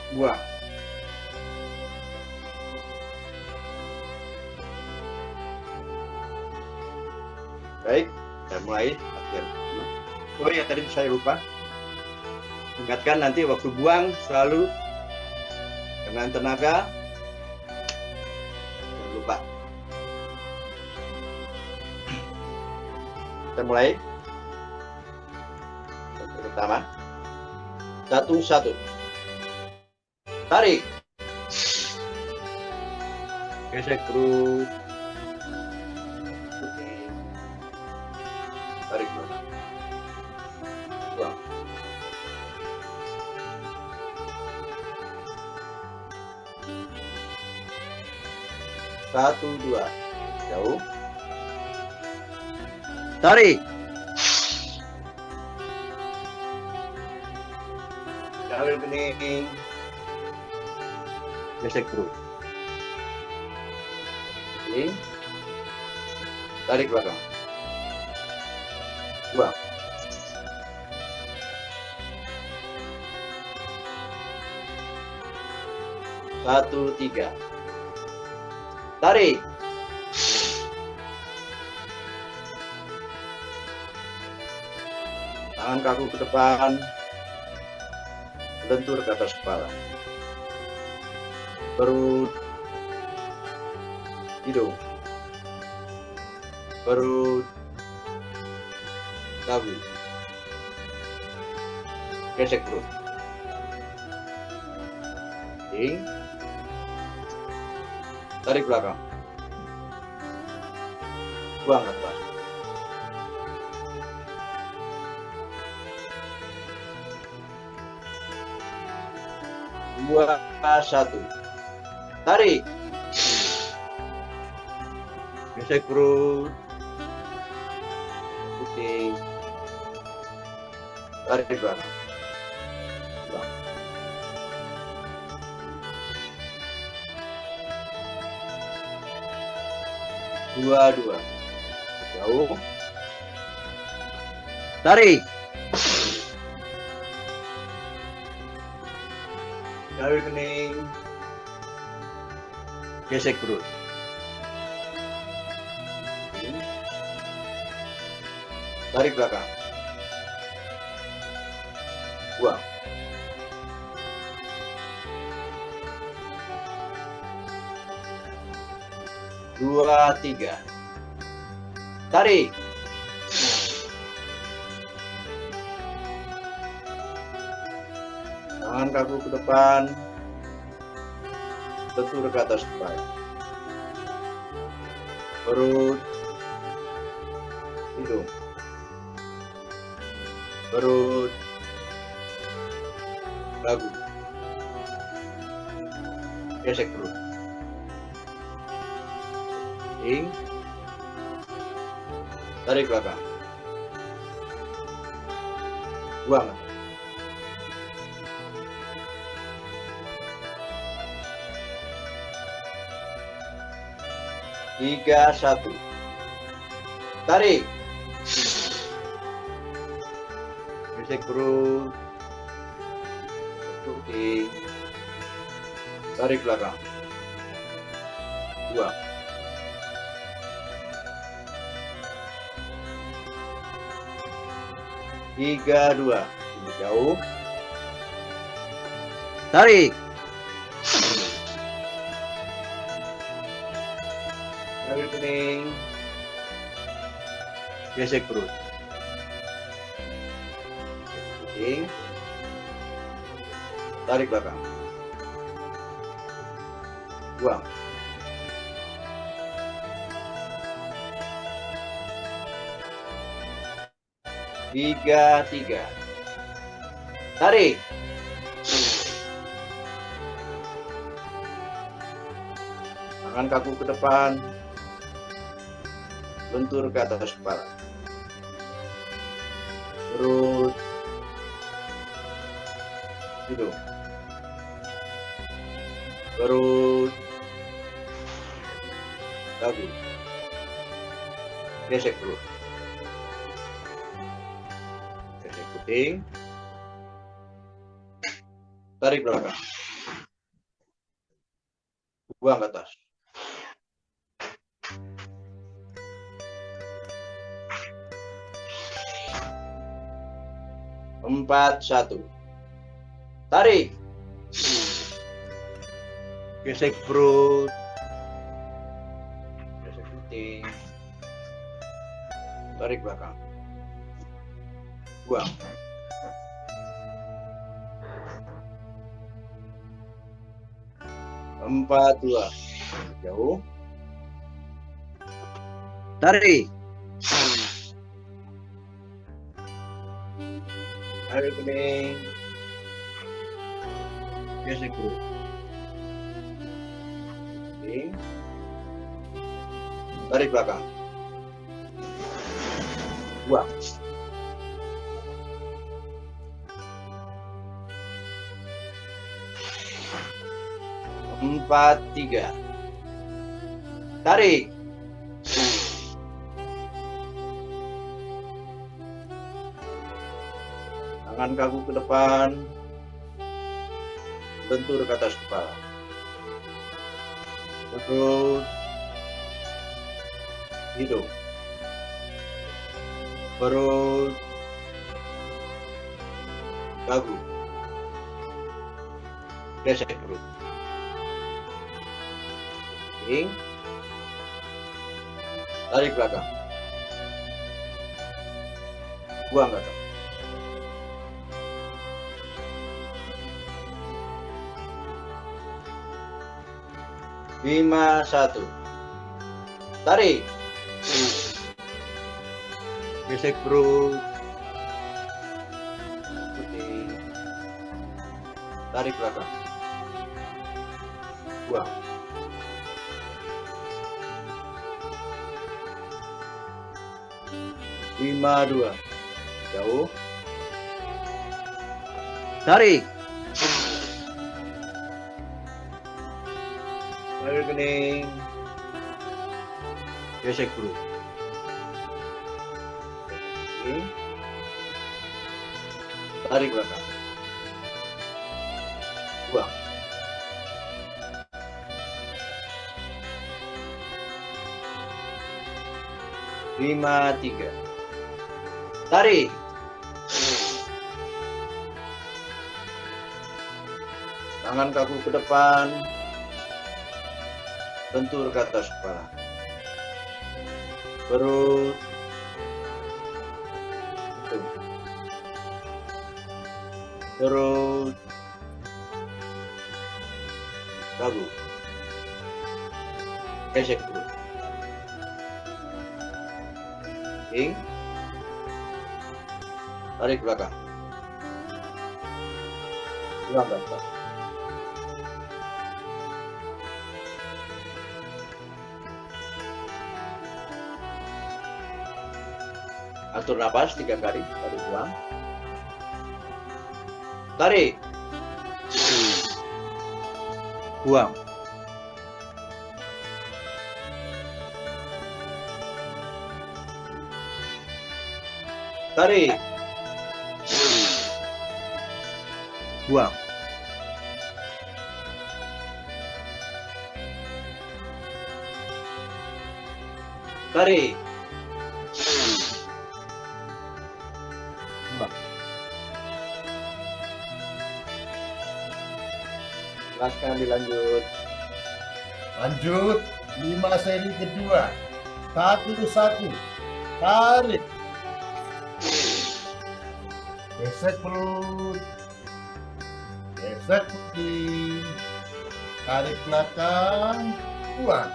Buang. Baik, kita mulai latihan. Oh ya, tadi saya lupa. Ingatkan nanti waktu buang selalu dengan tenaga. Jangan lupa. Kita mulai. Yang pertama. 1-1. Tarik. Gesek terus. Tarik dulu. Buang. Satu, dua. Jauh. Tarik. Ambil bening. Gesek terus. Ini. Tarik belakang. Buang. Satu, tiga. Tarik. Tangan kaku ke depan. Lentur ke atas kepala. Perut, hidung, perut, dagu, gesek perut, ting, tarik belakang, buang ke atas. Dua, satu. Tarik. Gesek perut. Puting. Tarik belakang. Buang. Dua, dua. Jauh. Tarik. Tarik kening. Gesek perut. Tarik belakang. Buang. Dua, tiga. Tarik. Tangan kaku ke depan. Bentur ke atas kepala. Perut. Hidung. Perut. Dagu. Gesek perut. Tarik belakang. Buang. 3, 1. Tarik. Gesek perut. Oke. Tarik belakang. 2. 3, 2. Lebih jauh. Tarik. Tarik kening. Gesek perut. Kening. Tarik belakang. Buang. 3, 3. Tarik. Tangan kaku ke depan. Bentur ke atas kepala. Perut. Hidung. Perut. Dagu. Gesek perut. Gesek puting. Tarik belakang. Buang ke atas. Empat, 1. Tarik. Gesek perut. Gesek puting. Tarik belakang. Buang. 4, 2. Jauh. Tarik. Tarik kening. Gesek perut. Kening. Tarik belakang. Buang. 4, 3. Tarik. Tangan kaku ke depan. Bentur ke atas kepala. Perut. Hidung. Perut. Dagu. Gesek perut. Kening. Tarik belakang. Buang ke atas. Lima, 1. Tarik. Gesek perut. Puting. Tarik belakang. Buang. 5, 2. Jauh. Tarik. Tarik kening. Gesek perut. Kening. Tarik belakang. Buang. 5, 3. Tarik. Tangan kaku ke depan. Bentur ke atas kepala. Perut. Hidung. Perut. Dagu. Gesek dulu. Ing. Tarik belakang. Ulang belakang. Atur napas 3 kali, tarik ulang. Tarik. Buang. Tarik. Buang. Tarik. Buang. Silahkan dilanjut. Lanjut, 5 seri kedua. 1-1. Tarik. Gesek perut. Gesek putih. Tarik belakang. Buang.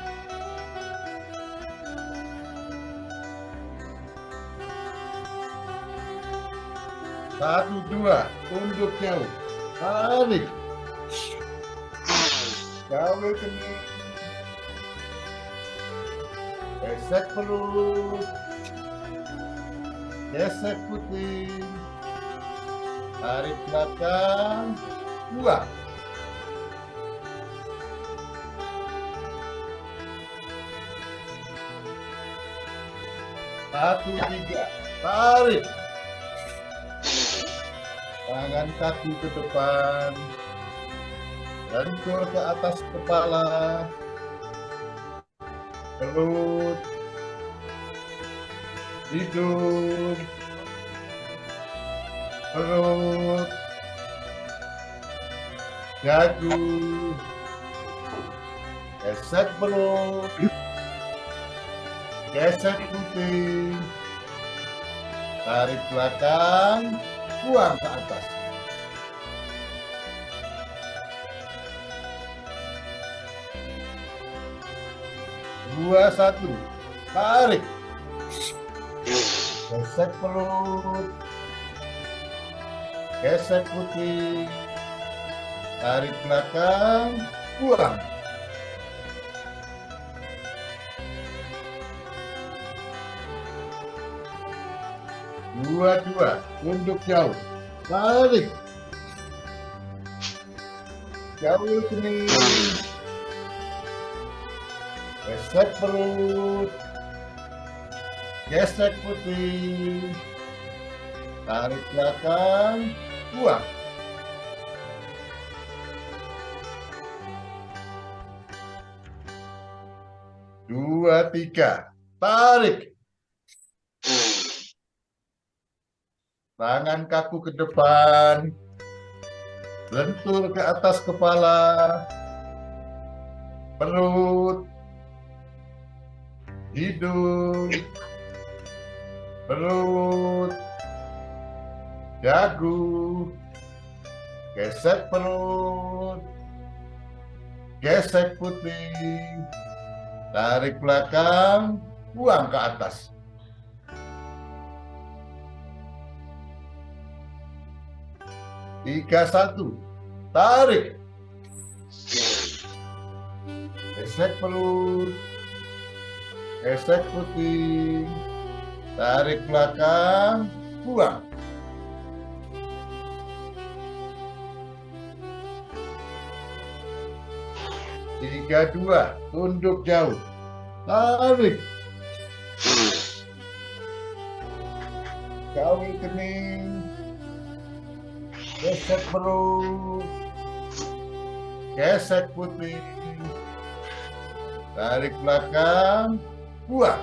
Satu, dua. Tunduk jauh. Tarik. Jauh kening. Gesek perut. Gesek putih. Tarik belakang. Buang. Satu, tiga. Tarik. Tangan kaki ke depan. Lentur ke atas kepala. Perut. Hidung. Perut. Dagu. Gesek perut. Gesek putih. Tarik belakang. Buang ke atas. Dua, satu. Tarik. Gesek perut. Gesek putih. Tarik belakang. Buang. Dua, dua. Tunduk jauh. Tarik. Jauh kening. Gesek perut. Gesek putih. Tarik belakang. Buang. Dua, tiga. Tarik. Tangan kaku ke depan. Lentur ke atas kepala. Perut. Hidung. Perut. Dagu. Gesek perut. Gesek putih. Tarik belakang. Buang ke atas. Tiga, satu. Tarik. Gesek perut. Gesek putih. Tarik belakang. Buang. Tiga, dua. Tunduk jauh. Tarik. Jauh kening. Gesek perut. Gesek putih. Tarik belakang. Buang.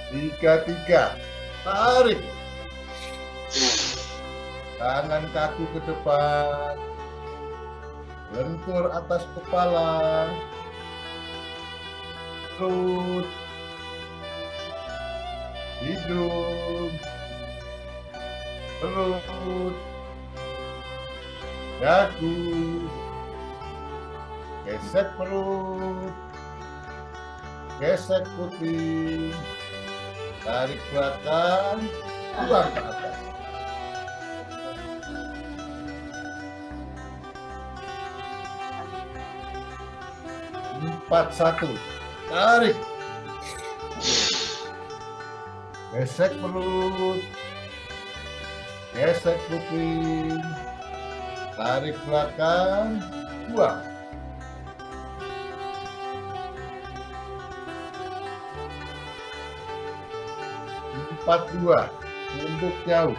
Tiga, tiga. Tarik. Tangan kaki ke depan. Lentur atas kepala. Perut. Hidung. perut, dagu, gesek perut, gesek putih, tarik belakang, buang ke atas. 41, tarik, gesek perut, gesek kuping, tarik belakang, buang. 42, tunduk jauh,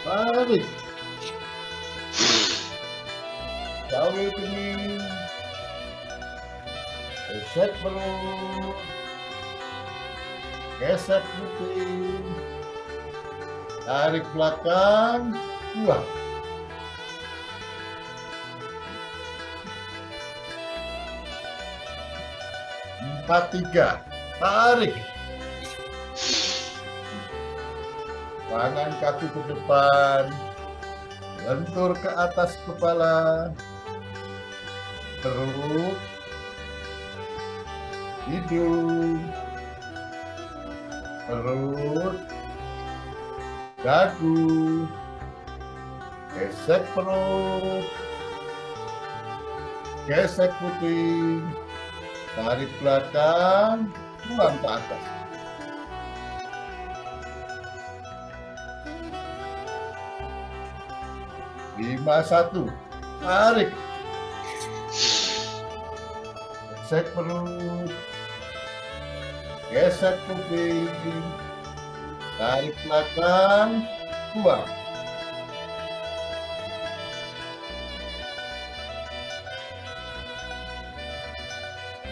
tarik, jauh kening, gesek perut, gesek kuping, tarik belakang, buang. 43, tarik, tangan kaki ke depan, lentur ke atas kepala, perut, hidung, perut, dagu, gesek perut, gesek putih, tarik belakang, buang ke atas. 51, tarik, gesek perut, gesek kuping, tarik belakang, buang.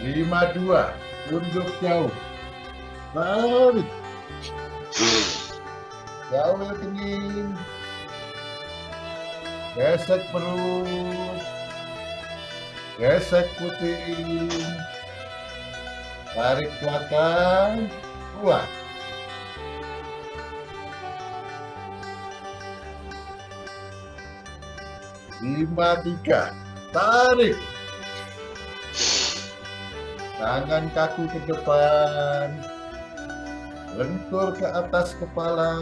52, tunduk jauh, tarik, jauh kening, gesek perut, gesek putih, tarik belakang, buang. 53, tarik, tangan kaku ke depan, lentur ke atas kepala,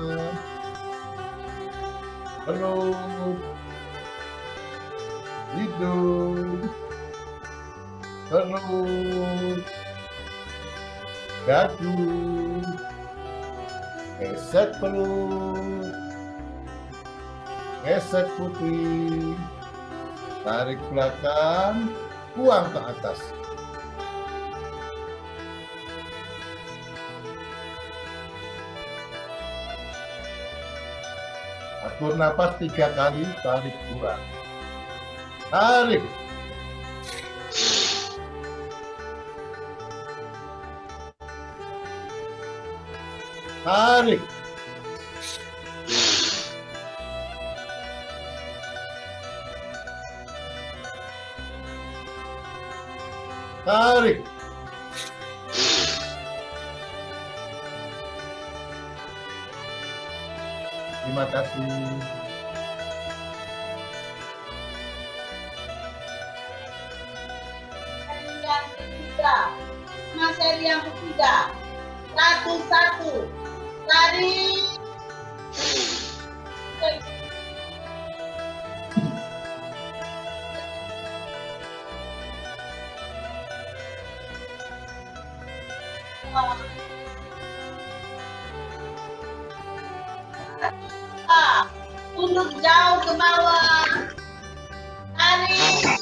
perut, hidung, perut, dagu, gesek perut, gesek putih, tarik belakang, buang ke atas. Atur napas 3 kali, tarik buang. Tarik. Tarik. Tarik. Terima kasih. Yang ketiga, materi yang ketiga, satu-satu, tarik, tunduk jauh ke bawah, tarik,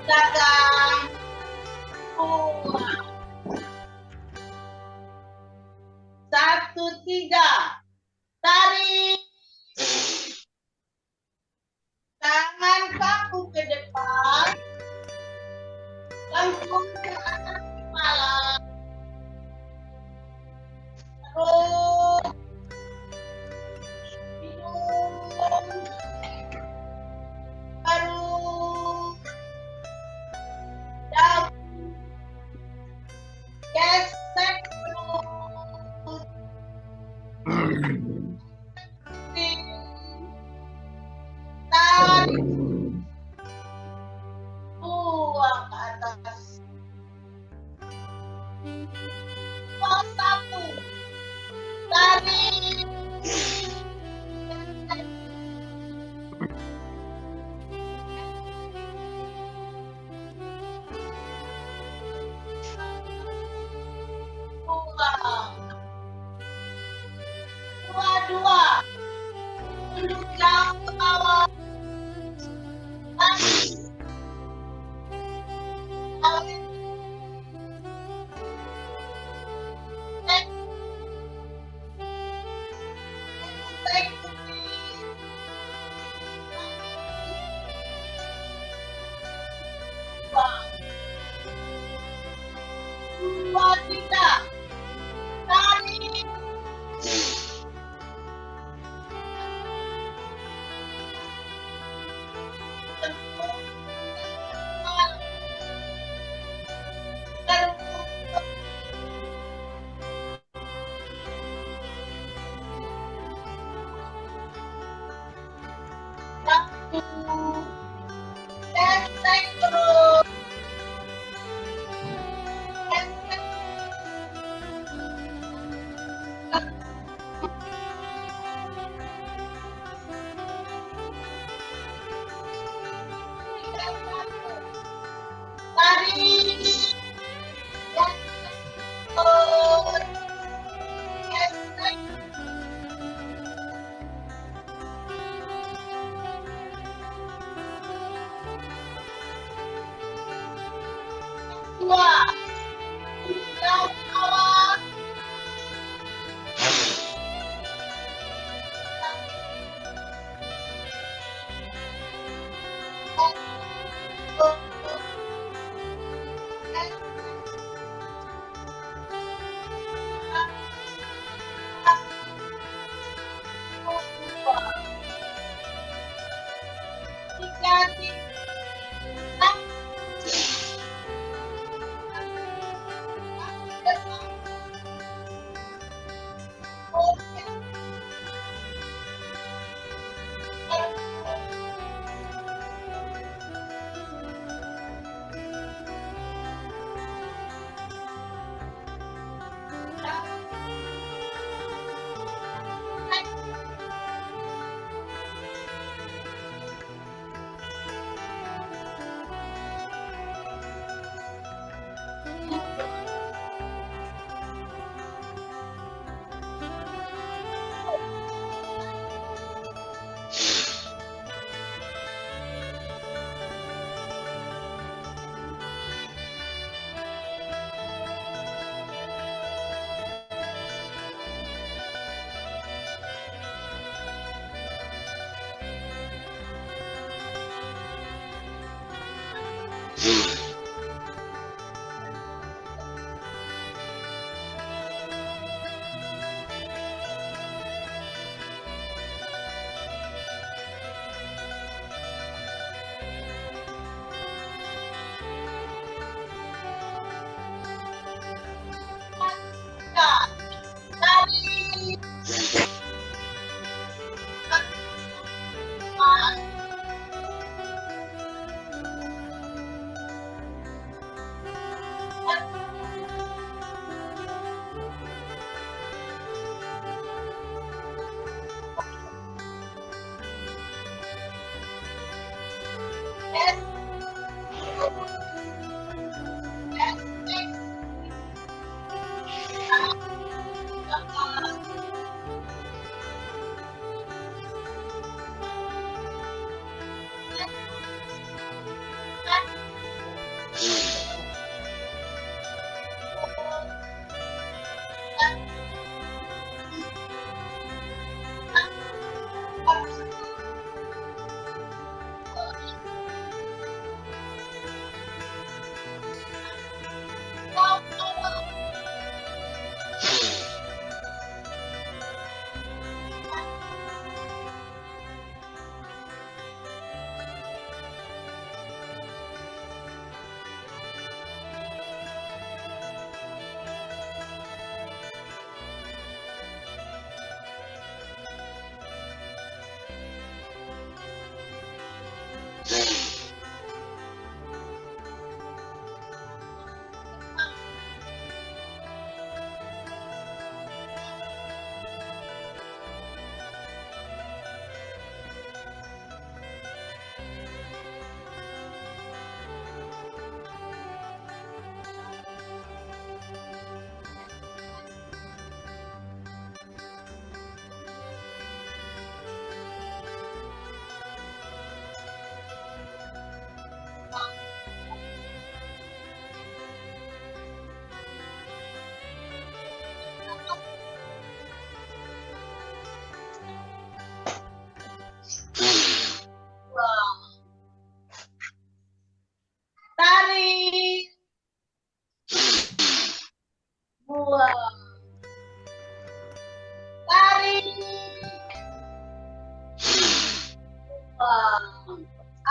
belakang, buang. 1, 3, tarik, tangan kaku ke depan, Tarik buang ke atas. Pos 1. Tarik. Buang. 2. Tunduk jauh ke bawah. Tarik. Tarik.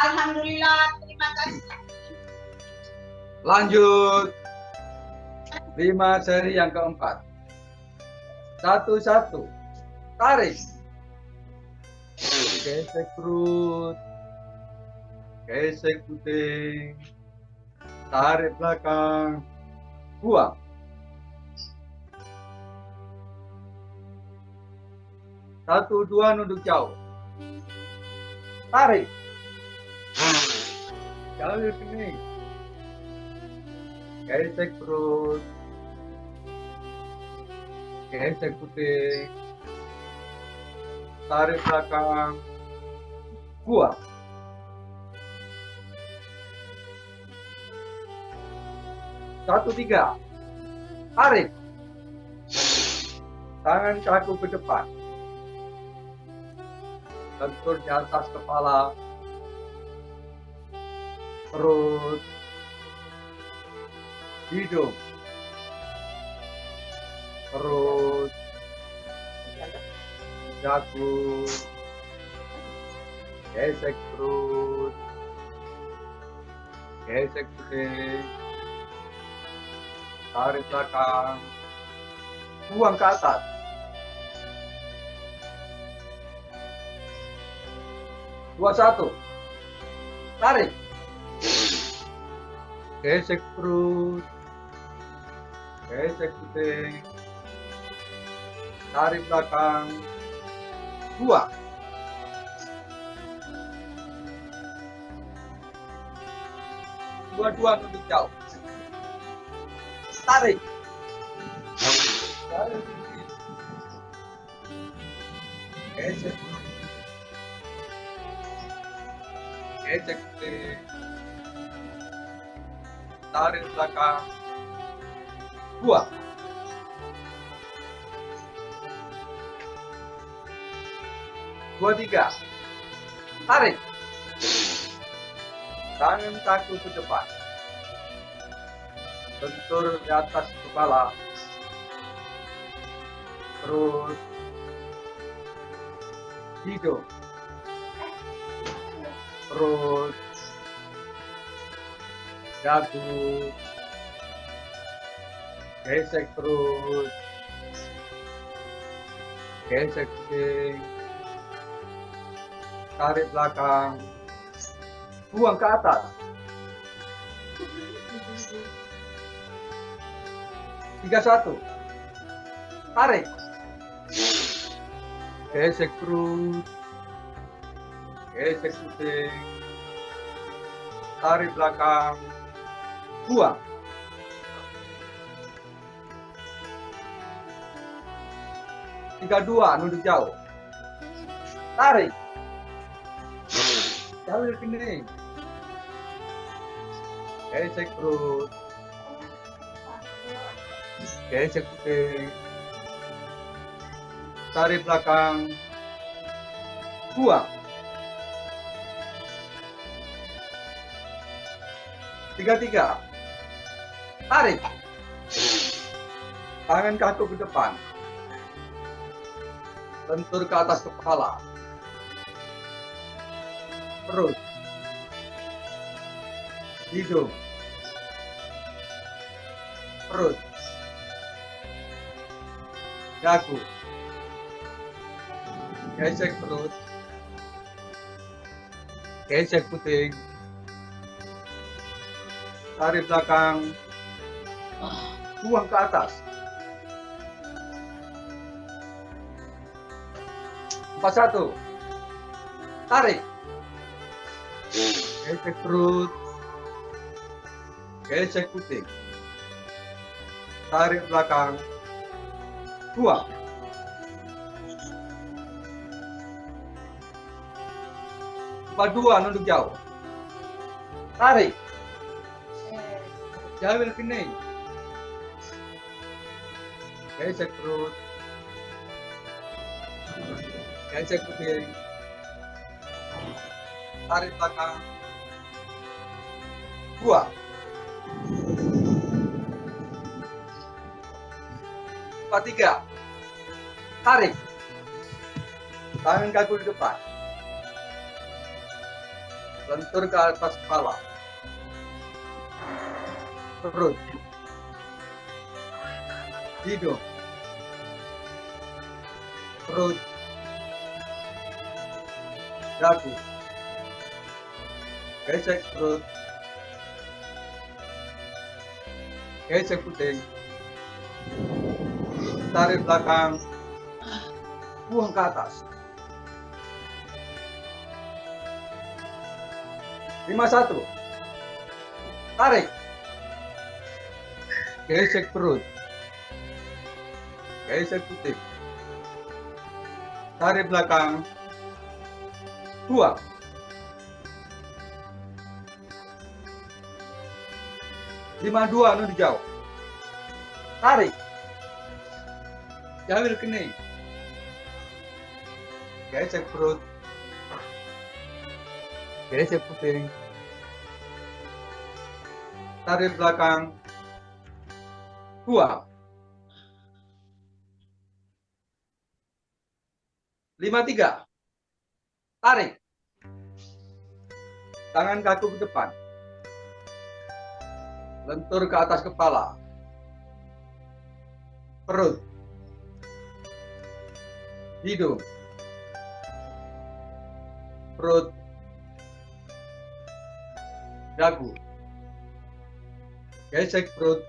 Alhamdulillah, terima kasih. Lanjut. 5 seri yang keempat. 1-1. Tarik. Gesek perut. Gesek puting. Tarik belakang. Buang. 1-2 nunduk jauh. Tarik. Jalur sini. Gesek perut. Gesek puting. Tarik belakang. Buang. 1-3. Tarik. Tangan kaku ke depan. Lentur di atas kepala. Perut. Hidung. Perut. Dagu. Gesek perut. Gesek puting. Tarik belakang. Buang ke atas. Dua satu. Tarik. Gesek perut. Gesek puting. Tarik belakang. Buang. Dua-dua nunduk jauh. Tarik. Tarik. Gesek. Gesek. Tarik belakang. Buang. Dua tiga. Tarik. Tangan kaku ke depan. Bentur di atas kepala. Perut. Hidung. Perut. Dagu. Gesek perut. Gesek puting. Tarik belakang. Buang ke atas. 3-1. Tarik. Gesek perut. Gesek puting. Tarik belakang. Buang. 3-2 nunduk jauh. Tarik. Jalur kening. Gesek perut. Gesek puting. Tarik belakang. Buang. 3-3. Tarik. Tangan kaku ke depan. Lentur ke atas kepala. Perut. Hidung. Perut. Dagu. Gesek perut. Gesek puting. Tarik belakang. Buang ke atas. 4-1. Tarik. Gesek perut. Gesek puting. Tarik belakang. Buang. 4-2 nunduk jauh. Tarik. Jalur kening. Gesek perut. Gesek puting. Tarik belakang. Buang. 4-3. Tarik. Tangan kaku di depan. lentur ke atas kepala, perut, hidung, perut, dagu, gesek perut, gesek puting, tarik belakang, buang ke atas. 51. Tarik. Gesek perut. Gesek puting. Tarik belakang. Buang. 52 anu dijauh. Tarik. Jamil kening. Gesek perut. Gesek puting. Tarik belakang. Buang. 53. Tarik. Tangan kaku ke depan. Lentur ke atas kepala. Perut. Hidung. Perut. Dagu. Gesek perut.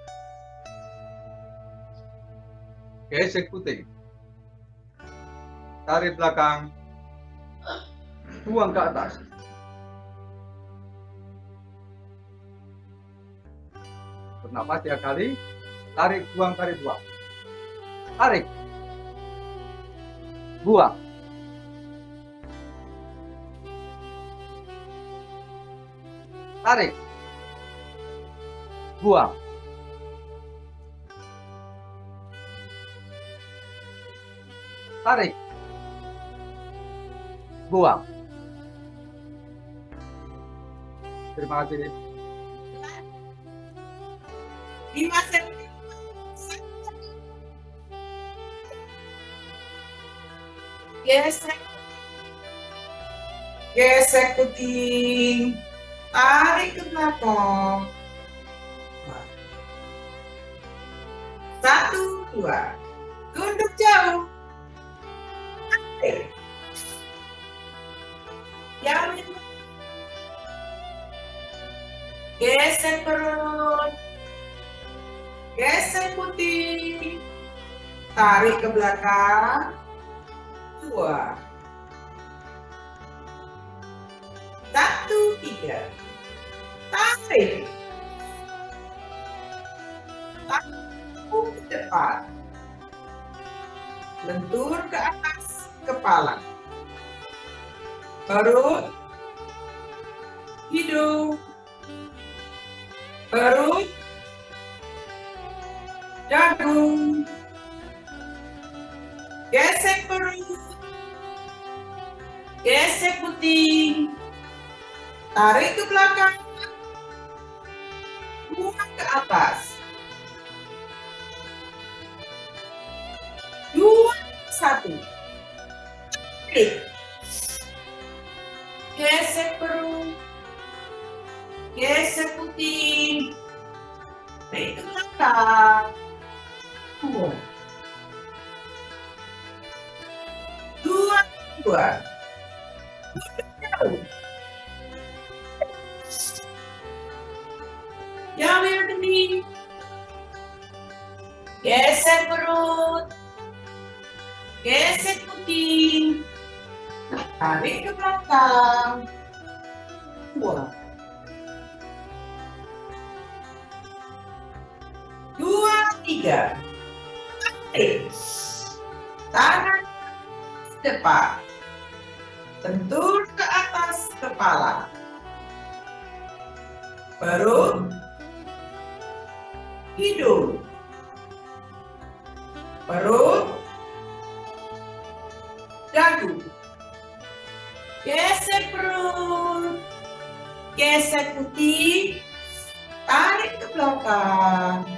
Gesek puting. Tarik belakang. Buang ke atas. Bernapas 3 kali. Tarik, buang, tarik, buang. Tarik. Buang. Tarik. Buang. Tarik. Buang. Terima kasih. 5 cm. Gesek. Gesek puting. Tarik ke belakang. 1, 2. Tunduk jauh. Yang gesek perut. Gesek putih. Tarik ke belakang. 2. 1, 3. Tarik. Tarik ke depan. Lentur ke atas kepala. Perut. Hidung. Perut. Dagu. Gesek perut. Gesek puting. Tarik ke belakang. Buang ke atas. 2, 1. Tarik. Gesek perut. Gesek puting. Tarik ke belakang. Buang. 2, 2. Jamil kening. Gesek perut. Gesek puting. Tarik ke belakang. Buang. 2, 3. Tarik. Tangan depan. Tentur ke atas kepala. Perut. Hidung. Perut. Dagu. Gesek perut. Gesek putih. Tarik ke belakang.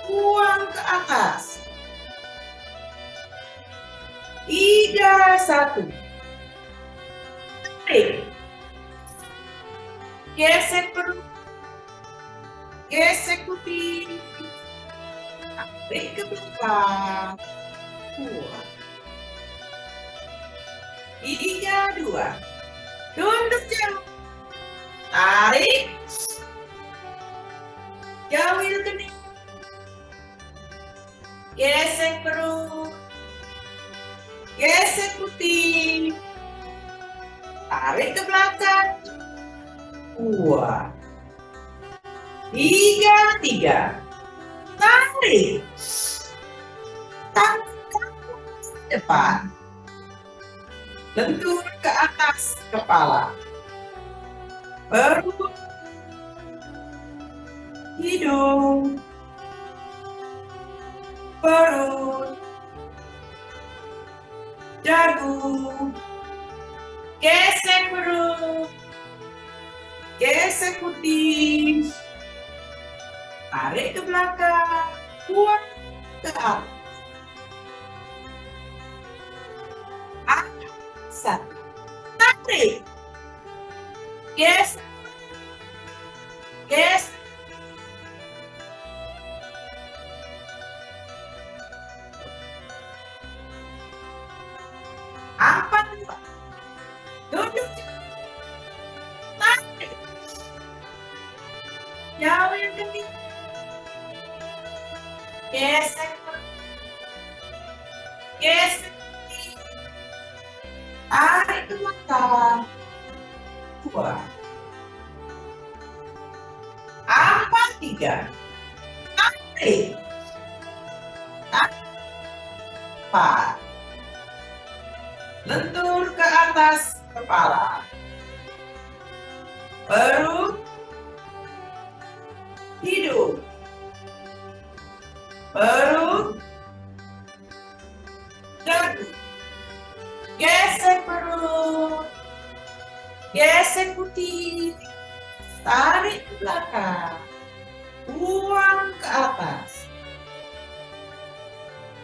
Buang ke atas. 3, 1. Tarik. Gesek perut. Gesek putih. Tarik ke belakang. 2. 3, 2. Tunduk jauh. Tarik. Jauhin kening. Gesek perut. Gesek putih. Tarik ke belakang. 2. 3. Tarik. Tangan kamu ke depan. Lentur ke atas kepala. Perut. Hidung. Perut. Dagu. Gesek perut. Gesek putih. Tarik ke belakang. Buang ke atas. Satu. Tarik. Gesek. Gesek. Angkat. Duduk. Tarik. Jauhin kening. Gesek. Gesek. Tarik ke belakang. 2. 4, 3. Tarik. 4. Lentur ke atas kepala. Perut. Hidung. Perut. Dagu. Gesek perut. Gesek putih. Tarik ke belakang. Buang ke atas.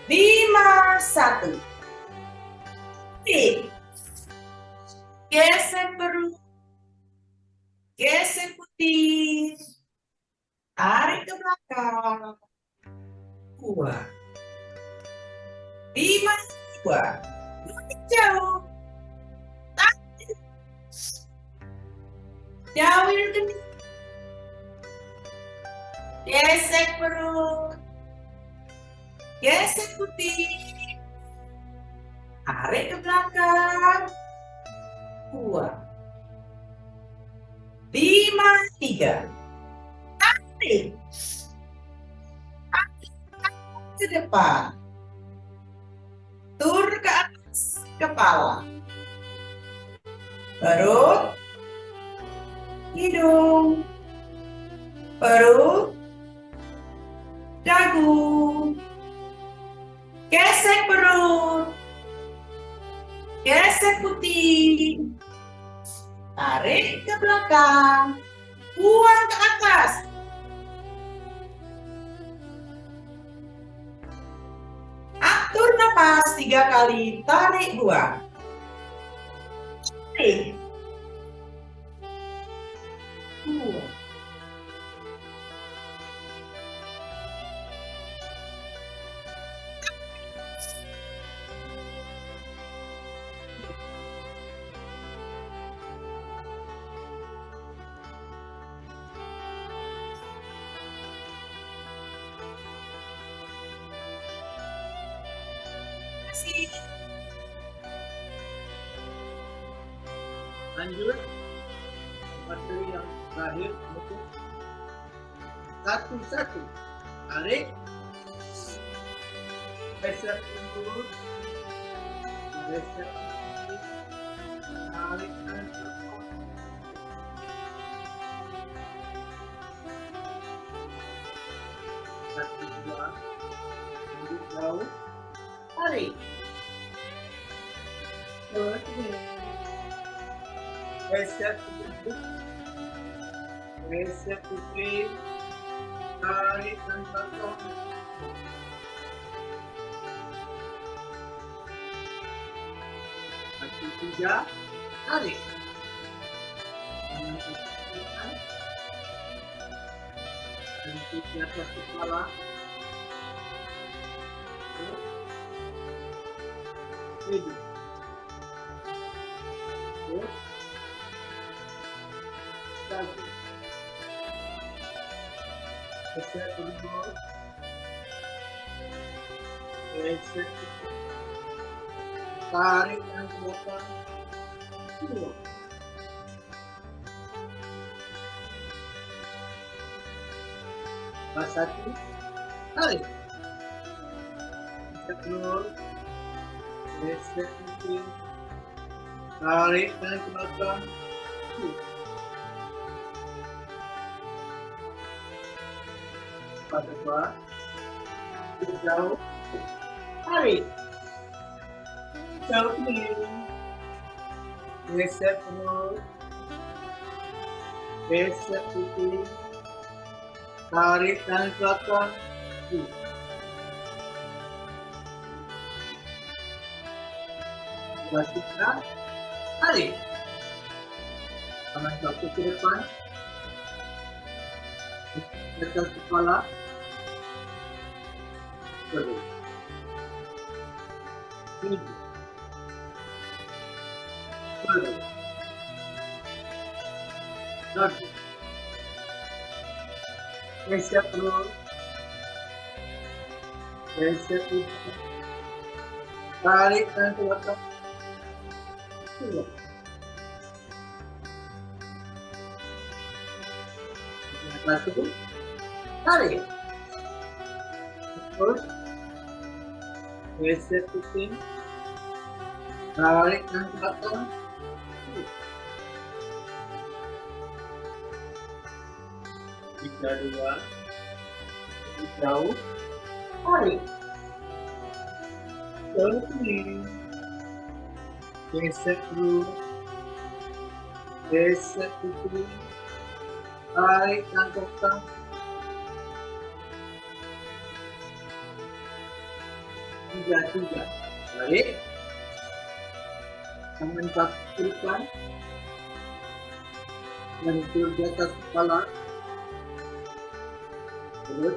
5, 1. Gesek perut. Gesek putih. Tarik ke belakang. 2. 5, 2. Duduk jauh. Tarik. Jauhin kening. Gesek perut. Gesek putih. Tarik ke belakang. 2. 5, 3. Tarik. Ke depan. Tur ke atas kepala. Perut. Hidung. Perut. Dagu. Gesek perut. Gesek putih. Tarik ke belakang. Buang ke atas. Atur napas 3 kali. Tarik, buang. Tarik. Buang. Lanjut materi yang terakhir untuk 1-1. Tarik, geser dulu, geser, tarik dan tekan. 1, 2, lanjut jauh, tarik. Geser dulu, geser putih, tarik dan tekan. 1, 3, tarik. Lentur di atas kepala. Hidup. Dagu. Geser ke bawah. Geser ke bawah. Tarik dan ke belakang. Dua. Pas satu. Tarik. Geser keluar. Geser ke tarik dan ke belakang. Dua. Pas dua. Jauh. Tarik. Jauh ni. Geser keluar. Geser putih. Tarik dan ke belakang. Pastikan. Tarik. Tangan kaki ke depan. Dekat kepala. Terus. Hidup. Terus. Dagu. Geser terus. Geser putih. Tarik dan ke belakang. Dua. Satu. Tarik. Terus. Geser putih. Tarik dan ke belakang. Tiga, dua. Jauh. Tarik. Jauh ini. Geser dulu. Geser putih. Tarik dan ke belakang. Tiga. Tarik. Tangan kaki ke depan. Lentur di atas kepala. Terus.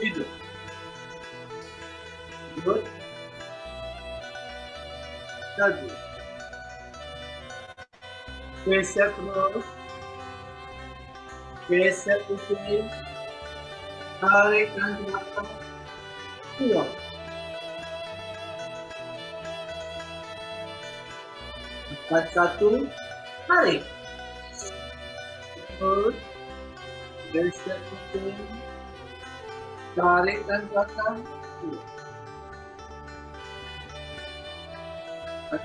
Hidup. Terus. Dagu. Geser terus. Geser putih. Tarik dan ke belakang. Dua. Empat, satu. Tarik. Terus. Geser putih. Tarik dan ke belakang. Dua.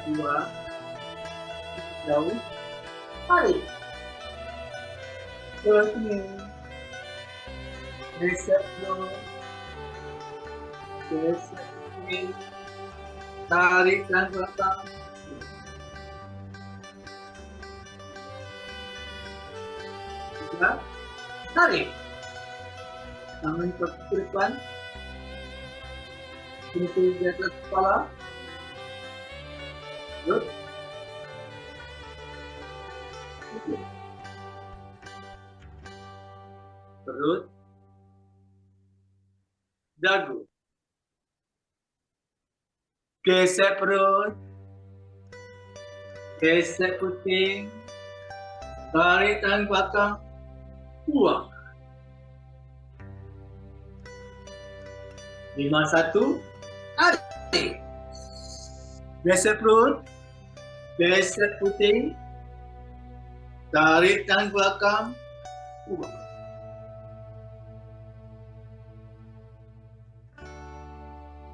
Dua. Jauh. Tarik. Terus ini. Geser terus. Geser ini. Tarik dan ke belakang. Tiga. Tarik. Tangan kaki ke depan. Pintu di atas kepala. Terus. Perut. Dagu. Geser perut. Geser puting. Tarik tangan belakang. Buang. 5, 1. Tarik. Geser perut. Geser puting. Tarik tangan belakang. Buang.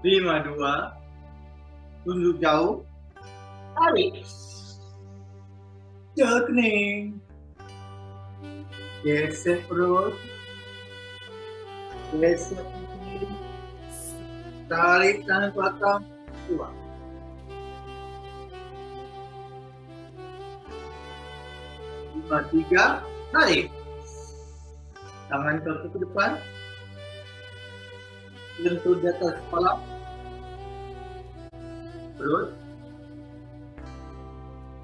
5, 2. Tunjuk jauh. Tarik. Jauh kening. Geser perut. Geser puting. Tarik tangan belakang. Buang. 5, 3. Tarik. Tangan kaki ke depan. Lentur di atas kepala. Perut.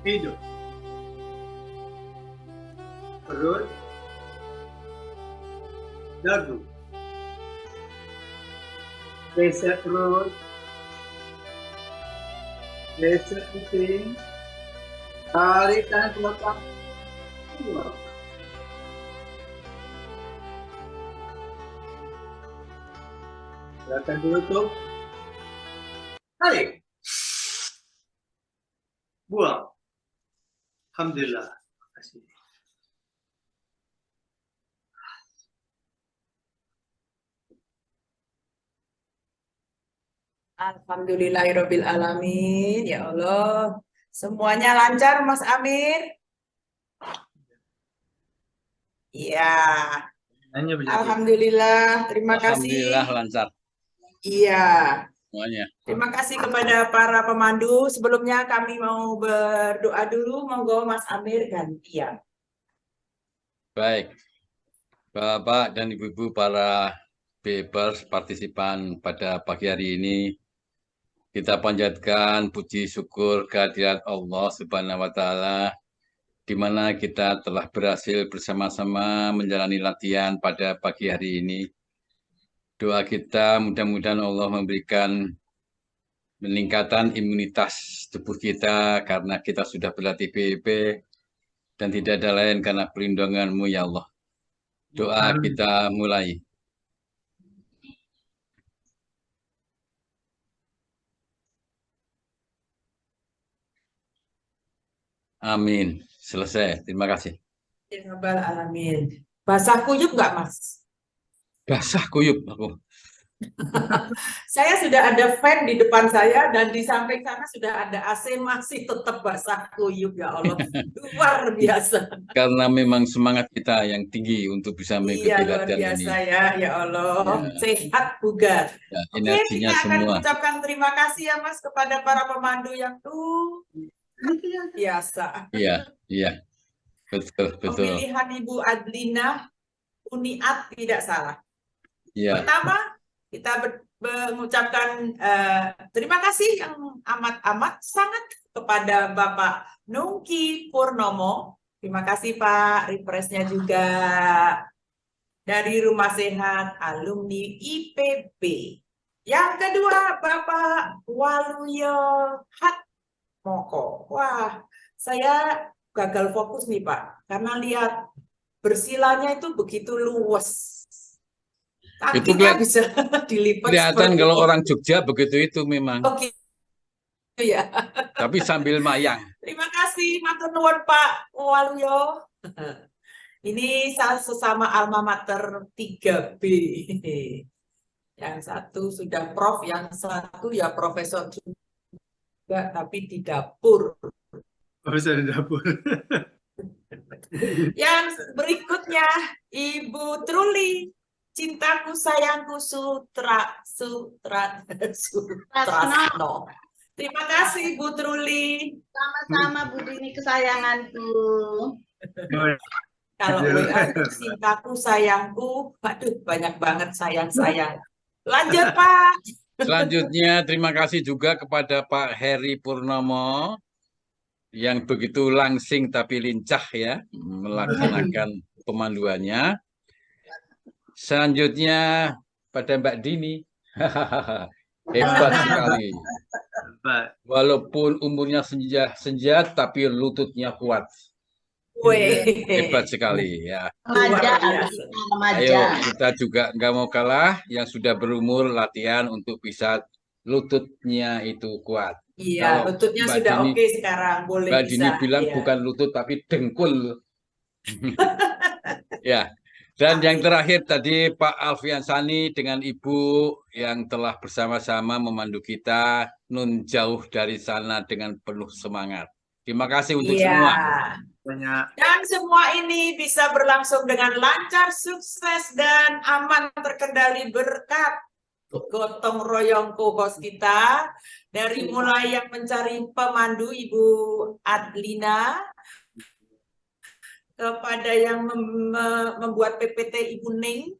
Hidup. perut, dagu, geser perut, geser kuping, tarik kanan ke belakang, keluar. Silakan tutup, tarik, buang. Alhamdulillah. Terima kasih. Alhamdulillahirabbil alamin. Ya Allah. Semuanya lancar Mas Amir? Iya. Hanya bisa Alhamdulillah. Terima kasih. Alhamdulillah lancar Iya. semuanya. Terima kasih kepada para pemandu. Sebelumnya kami mau berdoa dulu. Monggo Mas Amir gantian. Baik, Bapak dan Ibu-ibu para Bebers partisipan pada pagi hari ini, kita panjatkan puji syukur kehadirat Allah Subhanahu wa Ta'ala, di mana kita telah berhasil bersama-sama menjalani latihan pada pagi hari ini. Doa kita mudah-mudahan Allah memberikan peningkatan imunitas tubuh kita karena kita sudah berlatih BEP dan tidak ada lain karena perlindungan-Mu ya Allah. Doa kita mulai. Amin. Selesai. Terima kasih. Ya Rabbal alamin. Basah kuyup nggak Mas? Basah kuyup aku. Saya sudah ada fan di depan saya dan di samping sana sudah ada AC, masih tetap basah kuyup ya Allah. Luar biasa. Karena memang semangat kita yang tinggi untuk bisa mengikuti Iya, luar latihan biasa ini. ya Allah. Ya. Sehat bugar. Ya, Oke, energinya kita akan semua. mengucapkan terima kasih ya Mas kepada para pemandu yang biasa. Iya, iya. Betul, betul. Pemilihan Ibu Adlina Uniat tidak salah. Iya. Pertama, kita mengucapkan terima kasih yang amat-amat sangat kepada Bapak Nungki Purnomo. Terima kasih Pak, refreshnya juga dari Rumah Sehat Alumni IPB. Yang kedua, Bapak Waluyo Hatmoko. Wah, saya gagal fokus nih Pak, karena lihat bersilanya itu begitu luas. Itu Kakinya bisa dilipat kelihatan seperti kalau ini. orang Jogja begitu itu memang. Oke. Ya. Tapi sambil mayang. Terima kasih matur nuwun Pak Waluyo. Ini sesama alma mater 3B. Yang satu sudah prof, yang satu ya profesor juga tapi di dapur. Profesor di dapur. Yang berikutnya Ibu Truli. Cintaku sayangku Sutrasno. Terima kasih Bu Truli. Sama-sama Bu Dini kesayanganku. Kalau WA cintaku sayangku, aduh banyak banget sayang-sayang. Lanjut Pak. Selanjutnya terima kasih juga kepada Pak Heri Purnomo yang begitu langsing tapi lincah ya melaksanakan pemanduannya. Selanjutnya pada Mbak Dini. Hebat sekali. Walaupun umurnya senja tapi lututnya kuat. Weh. Hebat sekali ya. Remaja. Ayo kita juga nggak mau kalah, yang sudah berumur latihan untuk bisa lututnya itu kuat. Iya, Kalau lututnya Mbak sudah Dini- oke sekarang, boleh Mbak bisa. Dini bilang Iya. bukan lutut tapi dengkul. Ya. Dan yang terakhir tadi Pak Alfian Sani dengan Ibu yang telah bersama-sama memandu kita nun jauh dari sana dengan penuh semangat. Terima kasih untuk Iya. semua. Banyak. Dan semua ini bisa berlangsung dengan lancar, sukses, dan aman terkendali berkat gotong royong co-host kita. Dari mulai yang mencari pemandu Ibu Adlina, kepada yang membuat PPT Ibu Ning,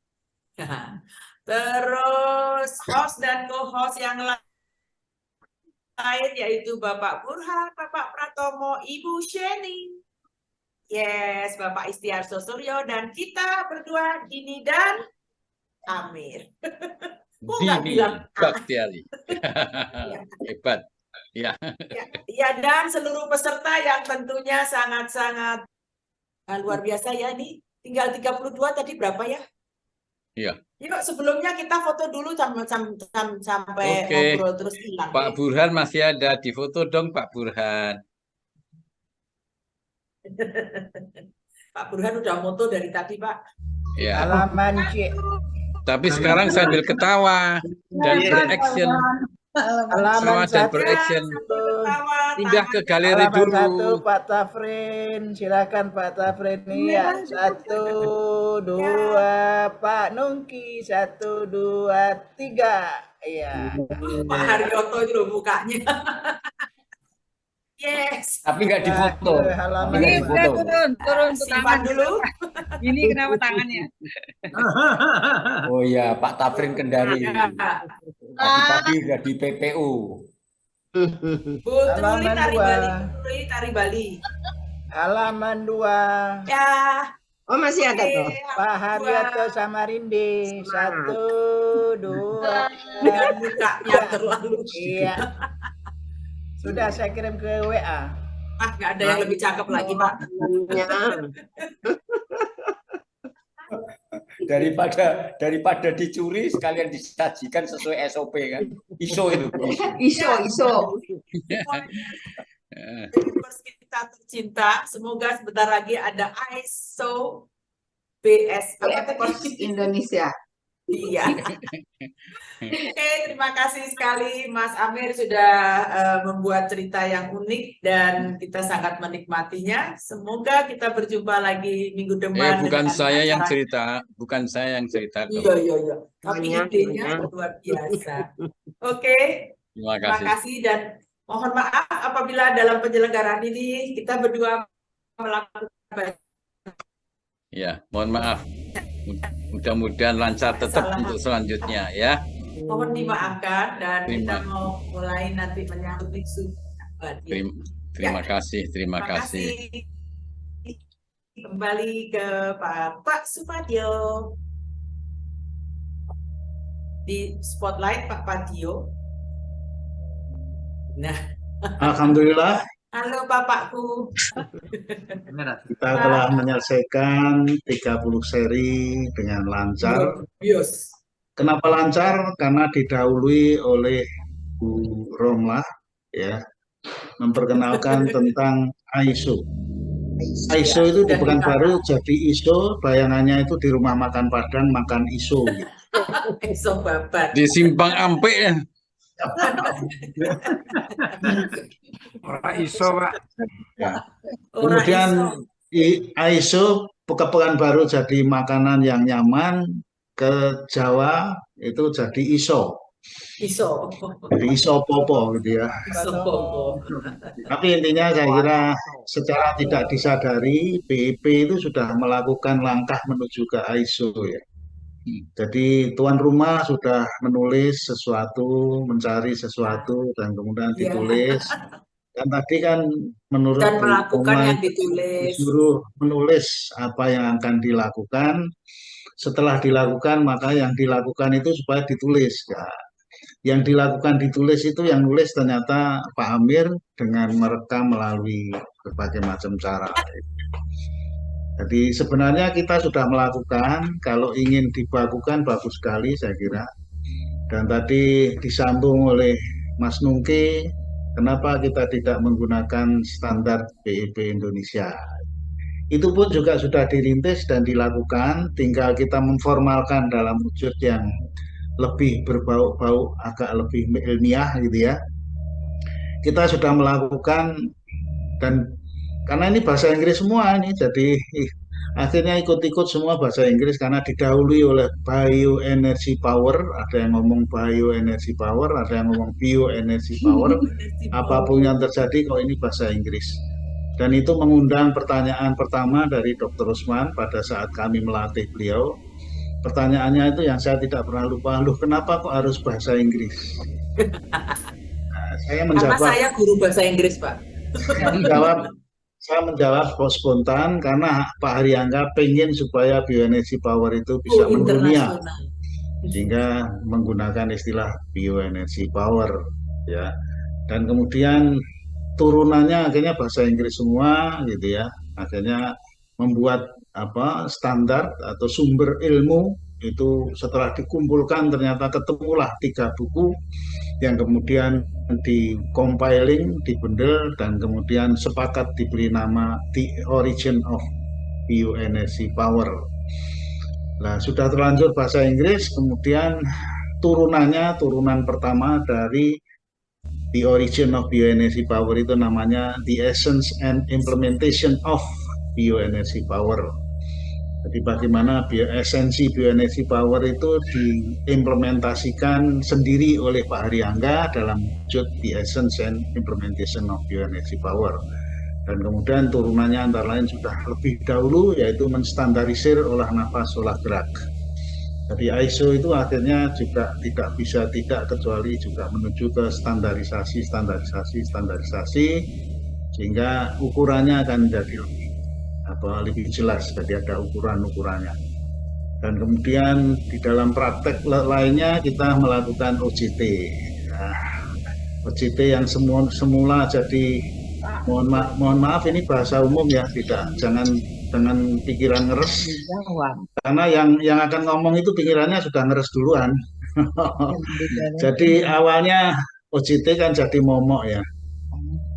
terus host dan co-host yang lain yaitu Bapak Burhan, Bapak Pratomo, Ibu Sheni, Yes, Bapak Istiarso Suryo dan kita berdua Dini dan Amir. Kok nggak Dini bilang Baktiali. Hebat. Ya. ya, dan seluruh peserta yang tentunya sangat-sangat luar biasa ya, ini tinggal 32 tadi berapa ya? Iya. Yuk sebelumnya kita foto dulu sampai Oke. ngobrol terus hilang. Pak Burhan masih ada, di foto dong Pak Burhan. Pak Burhan udah moto dari tadi, Pak. Ya. Halaman C. Tapi sekarang sambil ketawa dan beraction. Ketawa dan beraction. Pindah ke galeri Halaman 1 dulu. Pak Tafrin, silakan Pak Tafrin. Iya, 1, 2, Pak Nungki, 1, 2, 3. Iya. Pak Haryoto itu loh mukanya. Yes. Tapi nggak difoto. Halaman Nggak ini difoto. turun Simpan dulu. Ini kenapa tangannya? Oh iya, Pak Tafrin Kendari. Tadi udah di PPU. Bu Truli Halaman tari 2. Bali. Truli tari Bali. Halaman 2. Ya. Oh, masih ada tuh. Pak Haryoto Samarindi, 1, 2. Dengan mukanya terlalu. Iya. Sudah saya kirim ke WA. Ah, nggak ada yang lebih cakep lagi, Pak. Daripada dicuri sekalian disajikan sesuai SOP kan. ISO itu. ISO. Terus kita tercinta, semoga sebentar lagi ada ISO BS Indonesia. Iya. Oke, terima kasih sekali Mas Amir sudah membuat cerita yang unik dan kita sangat menikmatinya. Semoga kita berjumpa lagi minggu depan. Bukan dengan saya yang acara- cerita, bukan saya yang cerita. Iya. Tapi idenya luar biasa. Oke, Terima terima kasih. kasih dan mohon maaf apabila dalam penyelenggaraan ini kita berdua melakukan Ya, mohon maaf. Mudah-mudahan lancar tetap untuk selanjutnya ya. mohon dimaafkan dan kita Terima. mau mulai nanti menyambut biksu. Terima kasih, terima kasih. Kembali ke Pak Supadio. Di spotlight Pak Patio. Nah, Alhamdulillah halo Bapakku. kita telah menyelesaikan 30 seri dengan lancar. Bios. Kenapa lancar? Karena didahului oleh Bu Romlah ya, memperkenalkan tentang ISO. ISO itu di Pekanbaru jadi ISO, bayangannya itu di rumah makan Padang makan ISO. Gitu. ISO babat. Di Simpang Ampek ya. Orang ISO, Pak. Ya. Orang Kemudian ISO ke Pekanbaru jadi makanan yang nyaman, ke Jawa itu jadi ISO. ISO. Jadi ISO popo gitu ya. ISO. Tapi intinya saya kira secara tidak disadari PIP itu sudah melakukan langkah menuju ke ISO ya. Jadi tuan rumah sudah menulis sesuatu, mencari sesuatu dan kemudian ditulis. Dan tadi kan menurut Dan melakukan Rumah yang ditulis. disuruh menulis apa yang akan dilakukan. Setelah dilakukan maka yang dilakukan itu supaya ditulis ya. Yang dilakukan ditulis itu yang nulis ternyata Pak Amir dengan merekam melalui berbagai macam cara. Jadi sebenarnya kita sudah melakukan, kalau ingin dibakukan bagus sekali saya kira. Dan tadi disambung oleh Mas Nungki, kenapa kita tidak menggunakan standar PIP Indonesia. Itu pun juga sudah dirintis dan dilakukan, tinggal kita memformalkan dalam wujud yang lebih berbau-bau, agak lebih ilmiah gitu ya. Kita sudah melakukan dan karena ini bahasa Inggris semua ini, jadi akhirnya ikut-ikut semua bahasa Inggris karena didahului oleh bioenergy power, ada yang ngomong bioenergy power, ada yang ngomong bioenergy power, apapun yang terjadi kalau ini bahasa Inggris. Dan itu mengundang pertanyaan pertama dari Dr. Usman pada saat kami melatih beliau. Pertanyaannya itu yang saya tidak pernah lupa, loh kenapa kok harus bahasa Inggris? Nah, saya Karena menjawab, saya guru bahasa Inggris, Pak. saya menjawab, Saya menjawab kok spontan karena Pak Haryangga pengen supaya bioenergy power itu bisa mendunia, internasional. sehingga menggunakan istilah bioenergy power ya. Dan kemudian turunannya akhirnya bahasa Inggris semua gitu ya. Akhirnya membuat standar atau sumber ilmu itu setelah dikumpulkan ternyata ketemulah 3 buku yang kemudian di compiling, dibundel, dan kemudian sepakat diberi nama The Origin of Bioenergy Power. Nah, sudah terlanjur bahasa Inggris, kemudian turunan pertama dari The Origin of Bioenergy Power itu namanya The Essence and Implementation of Bioenergy Power. Jadi bagaimana esensi bioenergy power itu diimplementasikan sendiri oleh Pak Haryangga dalam wujud The Essence and Implementation of Bioenergy Power. Dan kemudian turunannya antara lain sudah lebih dahulu yaitu menstandarisir olah nafas, olah gerak. Jadi ISO itu akhirnya juga tidak bisa tidak kecuali juga menuju ke standarisasi, sehingga ukurannya akan menjadi lebih jelas, jadi ada ukuran-ukurannya. Dan kemudian di dalam praktek lainnya kita melakukan OJT. OJT yang semula jadi mohon maaf ini bahasa umum ya, jangan pikiran ngeres. Karena yang akan ngomong itu pikirannya sudah ngeres duluan. Jadi awalnya OJT kan jadi momok ya.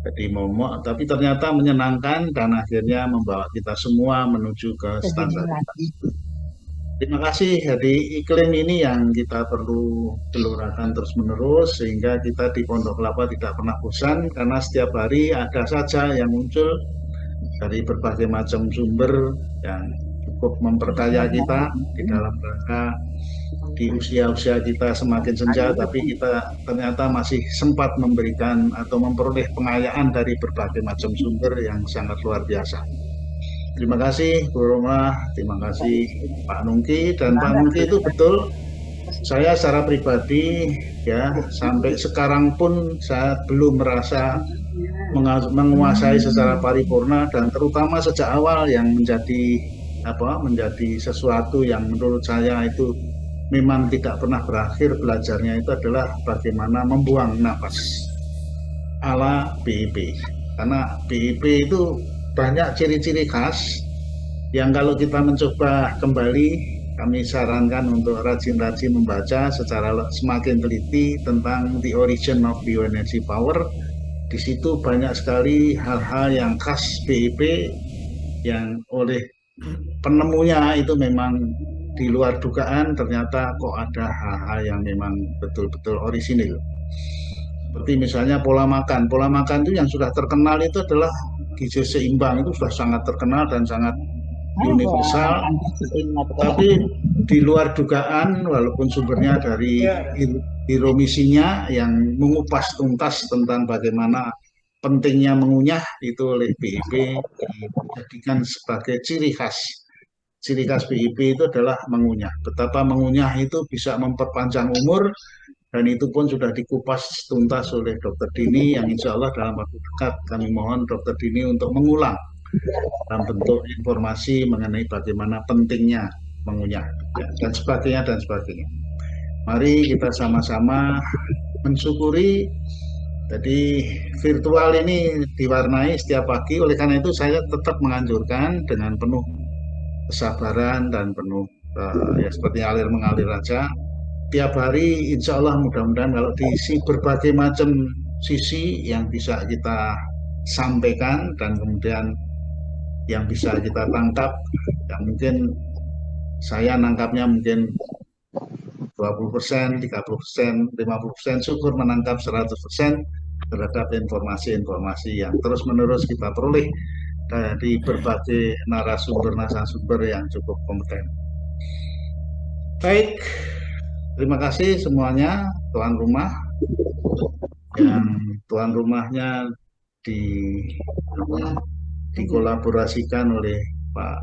Jadi momok, tapi ternyata menyenangkan dan akhirnya membawa kita semua menuju ke standar. Terima kasih. Jadi iklim ini yang kita perlu gelorakan terus-menerus sehingga kita di Pondok Kelapa tidak pernah bosan karena setiap hari ada saja yang muncul dari berbagai macam sumber yang cukup memperkaya kita di dalam rangka di usia-usia kita semakin senja, tapi kita ternyata masih sempat memberikan atau memperoleh pengayaan dari berbagai macam sumber yang sangat luar biasa. Terima kasih Bu Roma, terima kasih Pak Nungki. Dan Pak Nungki itu betul, saya secara pribadi ya sampai sekarang pun saya belum merasa menguasai secara paripurna, dan terutama sejak awal yang menjadi sesuatu yang menurut saya itu memang tidak pernah berakhir belajarnya itu adalah bagaimana membuang nafas ala BIP. Karena BIP itu banyak ciri-ciri khas yang kalau kita mencoba kembali, kami sarankan untuk rajin-rajin membaca secara semakin teliti tentang The Origin of Bioenergy Power. Di situ banyak sekali hal-hal yang khas BIP yang oleh penemunya itu memang di luar dugaan, ternyata kok ada hal-hal yang memang betul-betul orisinil. Seperti misalnya pola makan. Pola makan itu yang sudah terkenal itu adalah gizi seimbang, itu sudah sangat terkenal dan sangat universal. Tapi di luar dugaan, walaupun sumbernya dari Hiromisinya yang mengupas tuntas tentang bagaimana pentingnya mengunyah itu oleh BIP dijadikan sebagai ciri khas. Ciri khas BIP itu adalah mengunyah. Betapa mengunyah itu bisa memperpanjang umur, dan itu pun sudah dikupas tuntas oleh Dr. Dini yang insya Allah dalam waktu dekat kami mohon Dr. Dini untuk mengulang dalam bentuk informasi mengenai bagaimana pentingnya mengunyah dan sebagainya dan sebagainya. Mari kita sama-sama mensyukuri. Jadi virtual ini diwarnai setiap pagi, oleh karena itu saya tetap menganjurkan dengan penuh kesabaran dan penuh ya seperti alir mengalir aja. Tiap hari insya Allah mudah-mudahan kalau diisi berbagai macam sisi yang bisa kita sampaikan dan kemudian yang bisa kita tangkap, yang mungkin saya nangkapnya mungkin 20%, 30%, 50%, syukur menangkap 100% terhadap informasi-informasi yang terus-menerus kita peroleh dari berbagai narasumber yang cukup kompeten. Baik, terima kasih semuanya, tuan rumah. Yang tuan rumahnya dikolaborasikan oleh Pak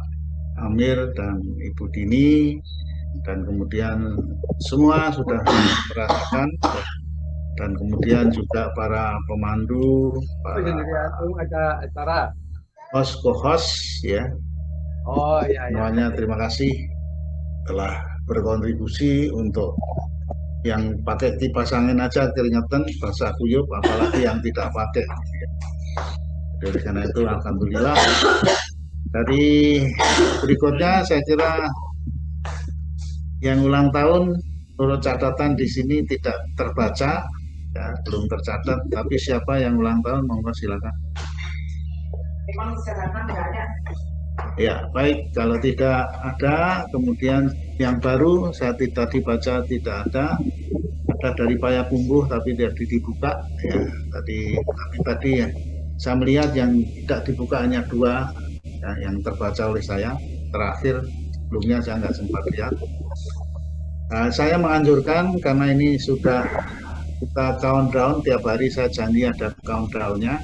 Amir dan Ibu Dini, dan kemudian semua sudah merasakan, dan kemudian juga para pemandu, para ada acara host ya. Oh ya ya. Semuanya terima kasih telah berkontribusi untuk yang pakai kipas angin aja keringetan basah kuyup, apalagi yang tidak pakai. Jadi karena itu alhamdulillah. Dari berikutnya saya kira yang ulang tahun menurut catatan di sini tidak terbaca, ya, belum tercatat. Tapi siapa yang ulang tahun monggo silakan. Memang sekarang nggak ada. Ya, baik. Kalau tidak ada, kemudian yang baru saya tadi baca tidak ada. Ada dari Payakumbuh tapi tidak dibuka. Ya, tadi ya, saya melihat yang tidak dibuka hanya 2 ya, yang terbaca oleh saya. Terakhir, sebelumnya saya nggak sempat lihat. Saya menganjurkan karena ini sudah kita countdown tiap hari, saya janji ada countdownnya.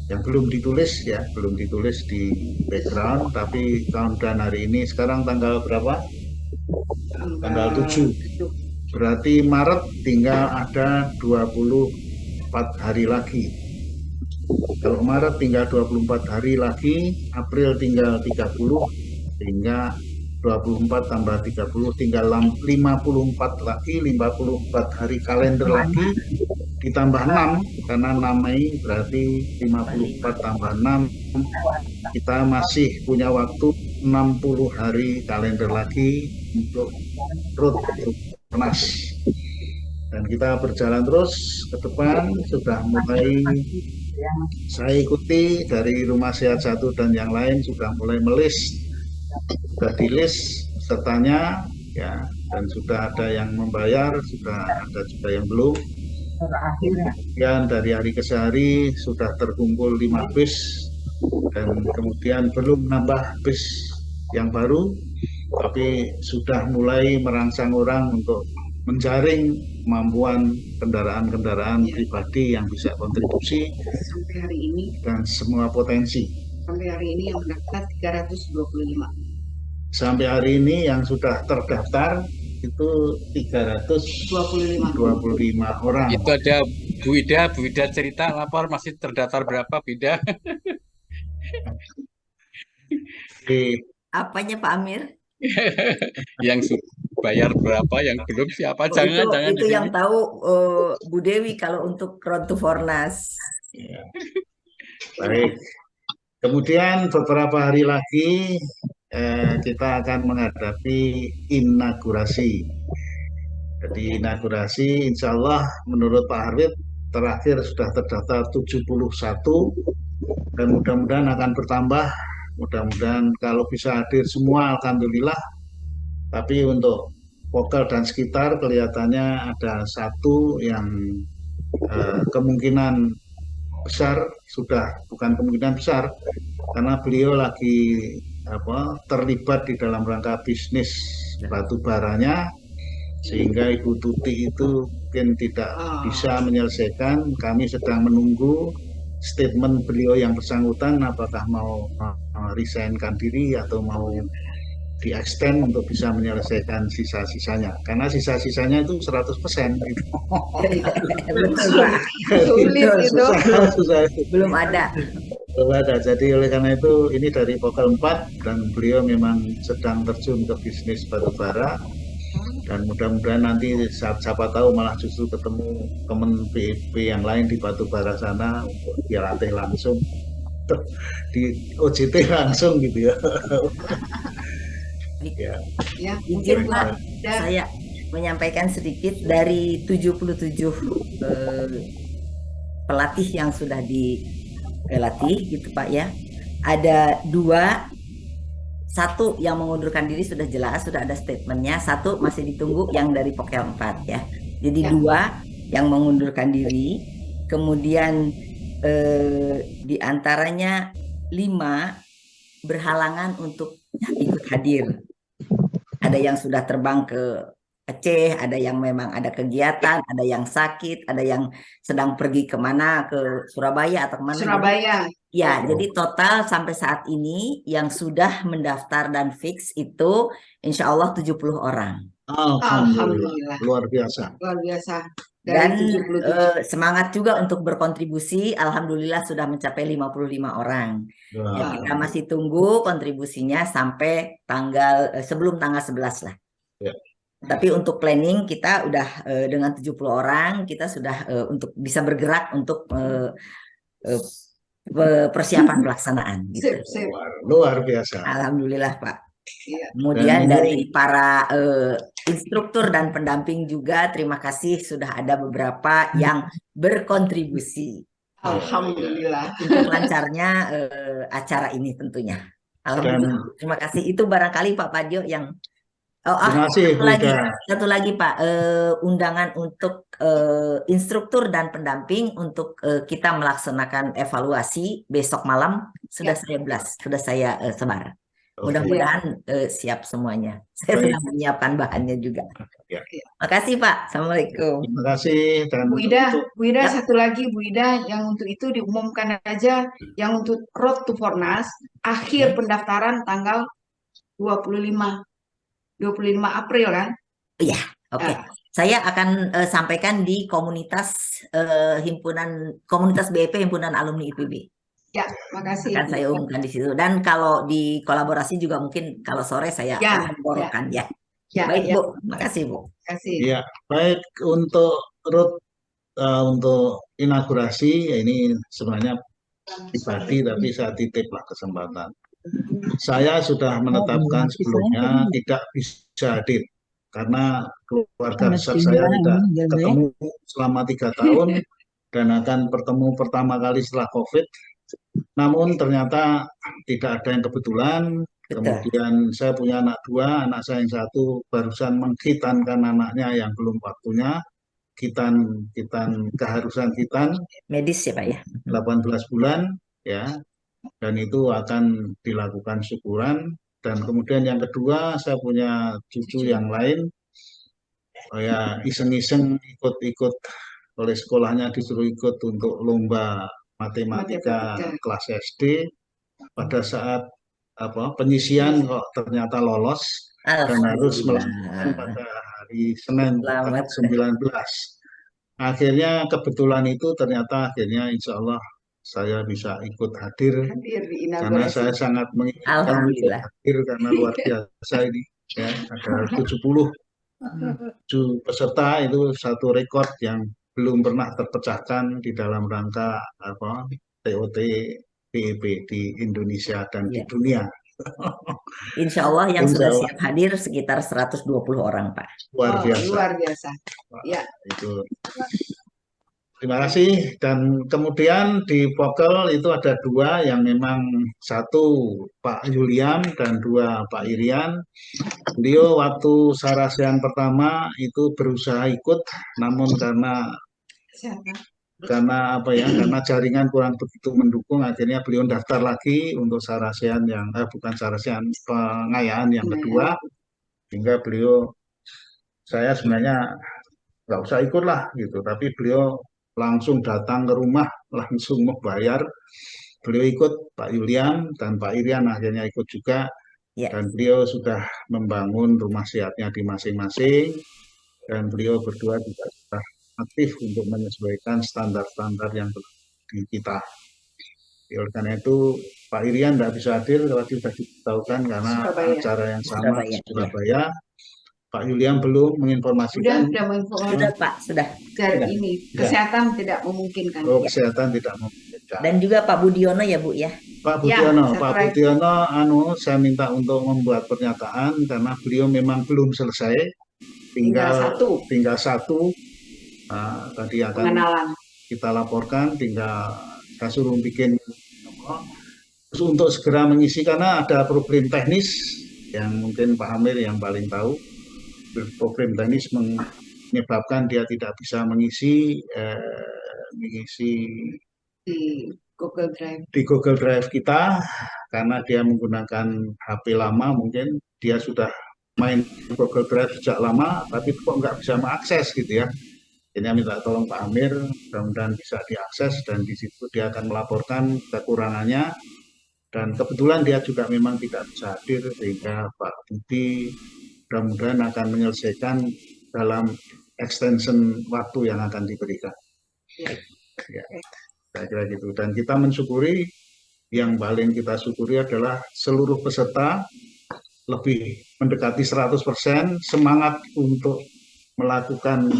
Yang belum ditulis ya, belum ditulis di background, tapi countdown hari ini sekarang tanggal berapa? Tanggal 7. Berarti Maret tinggal ada 24 hari lagi. Kalau Maret tinggal 24 hari lagi, April tinggal 30, sehingga 24 tambah 30 tinggal 54 lagi, 54 hari kalender lagi, ditambah 6, karena 6 Mei berarti 54 tambah 6, kita masih punya waktu 60 hari kalender lagi untuk road Nas. Dan kita berjalan terus ke depan, sudah mulai saya ikuti dari Rumah Sehat 1 dan yang lain sudah mulai melist, sudah di list pesertanya ya, dan sudah ada yang membayar, sudah ada juga yang belum. Kemudian dari hari ke hari sudah terkumpul 5 bis dan kemudian belum nambah bis yang baru, tapi sudah mulai merangsang orang untuk menjaring kemampuan kendaraan-kendaraan pribadi yang bisa kontribusi Sampai hari ini, dan semua potensi. sampai hari ini yang mendaftar 325. Sampai hari ini yang sudah terdaftar itu 325 orang. Itu ada Bu Ida cerita lapor masih terdaftar berapa, Bu Ida? Apanya Pak Amir? Yang bayar berapa, yang belum siapa? Jangan Itu yang tahu Bu Dewi kalau untuk Road to Fornas. Ya. Baik. Kemudian beberapa hari lagi kita akan menghadapi inaugurasi. Jadi inaugurasi insya Allah menurut Pak Harwit terakhir sudah terdaftar 71 dan mudah-mudahan akan bertambah. Mudah-mudahan kalau bisa hadir semua alhamdulillah. Tapi untuk Vokal dan sekitar kelihatannya ada 1 yang kemungkinan besar, sudah bukan kemungkinan besar karena beliau lagi terlibat di dalam rangka bisnis batu baranya, sehingga Ibu Tuti itu mungkin tidak bisa menyelesaikan. Kami sedang menunggu statement beliau yang bersangkutan apakah mau resignkan diri atau mau di-extend untuk bisa menyelesaikan sisa-sisanya, karena sisa-sisanya itu 100% gitu. Sulit itu. Belum ada. Jadi oleh karena itu ini dari Vokal 4 dan beliau memang sedang terjun ke bisnis batubara, dan mudah-mudahan nanti siapa tahu malah justru ketemu teman PIP yang lain di batubara sana untuk dia latih langsung di OJT langsung gitu ya. Ya, izin Pak, saya menyampaikan sedikit dari 77 pelatih yang sudah dilatih gitu Pak ya. Ada 1 yang mengundurkan diri sudah jelas, sudah ada statementnya. 1 masih ditunggu yang dari Pokel 4 ya. Jadi 2 yang mengundurkan diri, kemudian diantaranya 5 berhalangan untuk ikut hadir. Ada yang sudah terbang ke Aceh, ada yang memang ada kegiatan, ada yang sakit, ada yang sedang pergi kemana, ke Surabaya atau kemana. Surabaya. Ya, jadi total sampai saat ini yang sudah mendaftar dan fix itu insya Allah 70 orang. Alhamdulillah. Luar biasa. Luar biasa. Dan Dari 77. semangat juga untuk berkontribusi. Alhamdulillah sudah mencapai 55 orang. Ya, kita masih tunggu kontribusinya sampai sebelum tanggal 11 lah. Ya. Tapi untuk planning kita udah dengan 70 orang kita sudah untuk bisa bergerak untuk persiapan pelaksanaan gitu. Sip. Luar biasa. Alhamdulillah Pak. Iya. Kemudian Dan ini- dari para instruktur dan pendamping juga terima kasih sudah ada beberapa yang berkontribusi Alhamdulillah. untuk lancarnya acara ini tentunya. Alhamdulillah. Terima kasih. Itu barangkali Pak Padio yang Terima kasih, Bu Ida. satu lagi Pak, undangan untuk instruktur dan pendamping untuk kita melaksanakan evaluasi besok malam sudah saya sebar. Mudah-mudahan siap semuanya. Saya Baik. sudah menyiapkan bahannya juga. Ya. Makasih Pak. Assalamualaikum. Terima kasih. Dan Bu Ida, untuk- Bu Ida satu lagi Bu Ida, yang untuk itu diumumkan aja, yang untuk Road to Fornas akhir pendaftaran tanggal 25 April kan? Iya, oke. Saya akan sampaikan di komunitas komunitas BEP Himpunan Alumni IPB. Ya, makasih. Akan saya umumkan di situ. Dan kalau di kolaborasi juga mungkin kalau sore saya Ya, akan borokkan ya. Ya, Baik ya. Bu, makasih Bu. Kasih. Ya, baik untuk untuk inaugurasi ya ini sebenarnya pribadi tapi saya titiplah kesempatan. Saya sudah menetapkan sebelumnya tidak bisa hadir karena keluarga besar saya tidak ketemu selama 3 tahun dan akan bertemu pertama kali setelah COVID. Namun ternyata tidak ada yang kebetulan. Kemudian saya punya anak 2, anak saya yang 1 barusan mengkhitankan anaknya yang belum waktunya. Khitan keharusan khitan medis ya Pak ya. 18 bulan ya. Dan itu akan dilakukan syukuran. Dan kemudian yang kedua saya punya cucu yang lain ya iseng-iseng ikut oleh sekolahnya disuruh ikut untuk lomba matematika kelas SD. Pada saat penyisian kok ternyata lolos dan harus melakukan pada hari Senin tanggal 19. Akhirnya kebetulan itu ternyata akhirnya insya Allah saya bisa ikut hadir di karena saya inaugurasi. sangat menginginkan ikut hadir karena luar biasa ini ya, ada 77 peserta, itu satu rekor yang belum pernah terpecahkan di dalam rangka TOT BEP di Indonesia dan di dunia. Insya Allah yang Insya sudah Allah. siap hadir sekitar 120 orang Pak. Luar biasa. Luar biasa. Ya. Itu. Terima kasih. Dan kemudian di Pokel itu ada 2 yang memang 1 Pak Yuliam dan 2 Pak Irian. Beliau waktu Sarasehan pertama itu berusaha ikut, namun karena jaringan kurang begitu mendukung, akhirnya beliau daftar lagi untuk Sarasehan yang bukan Sarasehan, pengayaan yang kedua, sehingga saya sebenarnya nggak usah ikut lah gitu, tapi beliau langsung datang ke rumah, langsung membayar. Beliau ikut, Pak Yuliam dan Pak Irian akhirnya ikut juga, dan beliau sudah membangun rumah sehatnya di masing-masing, dan beliau berdua juga sudah aktif untuk menyesuaikan standar-standar yang di kita. Oleh karena itu Pak Irian tidak bisa hadir, tadi sudah diberitahukan karena Surabaya. acara yang sama Surabaya, di Surabaya. Pak Yuliam belum menginformasikan. Sudah menginformasikan. Sudah Pak, sudah. Dari Sudah. ini Sudah. kesehatan tidak memungkinkan. Kesehatan tidak memungkinkan. Dan juga Pak Budiono ya Bu ya. Pak Ya, Budiono, satu Pak lagi. Budiono, saya minta untuk membuat pernyataan karena beliau memang belum selesai, tinggal satu. Tadi akan Pengenalan. kita laporkan, tinggal saya suruh bikin terus untuk segera mengisi karena ada problem teknis yang mungkin Pak Amir yang paling tahu. Problem teknis menyebabkan dia tidak bisa mengisi Di Google Drive. di Google Drive kita karena dia menggunakan HP lama, mungkin dia sudah main Google Drive sejak lama tapi kok nggak bisa mengakses gitu ya. Ini minta tolong Pak Amir, mudah-mudahan bisa diakses dan di situ dia akan melaporkan kekurangannya, dan kebetulan dia juga memang tidak bisa hadir sehingga Pak Budi mudah-mudahan akan menyelesaikan dalam extension waktu yang akan diberikan. Ya, saya kira gitu. Dan kita mensyukuri, yang paling kita syukuri adalah seluruh peserta lebih mendekati 100% semangat untuk melakukan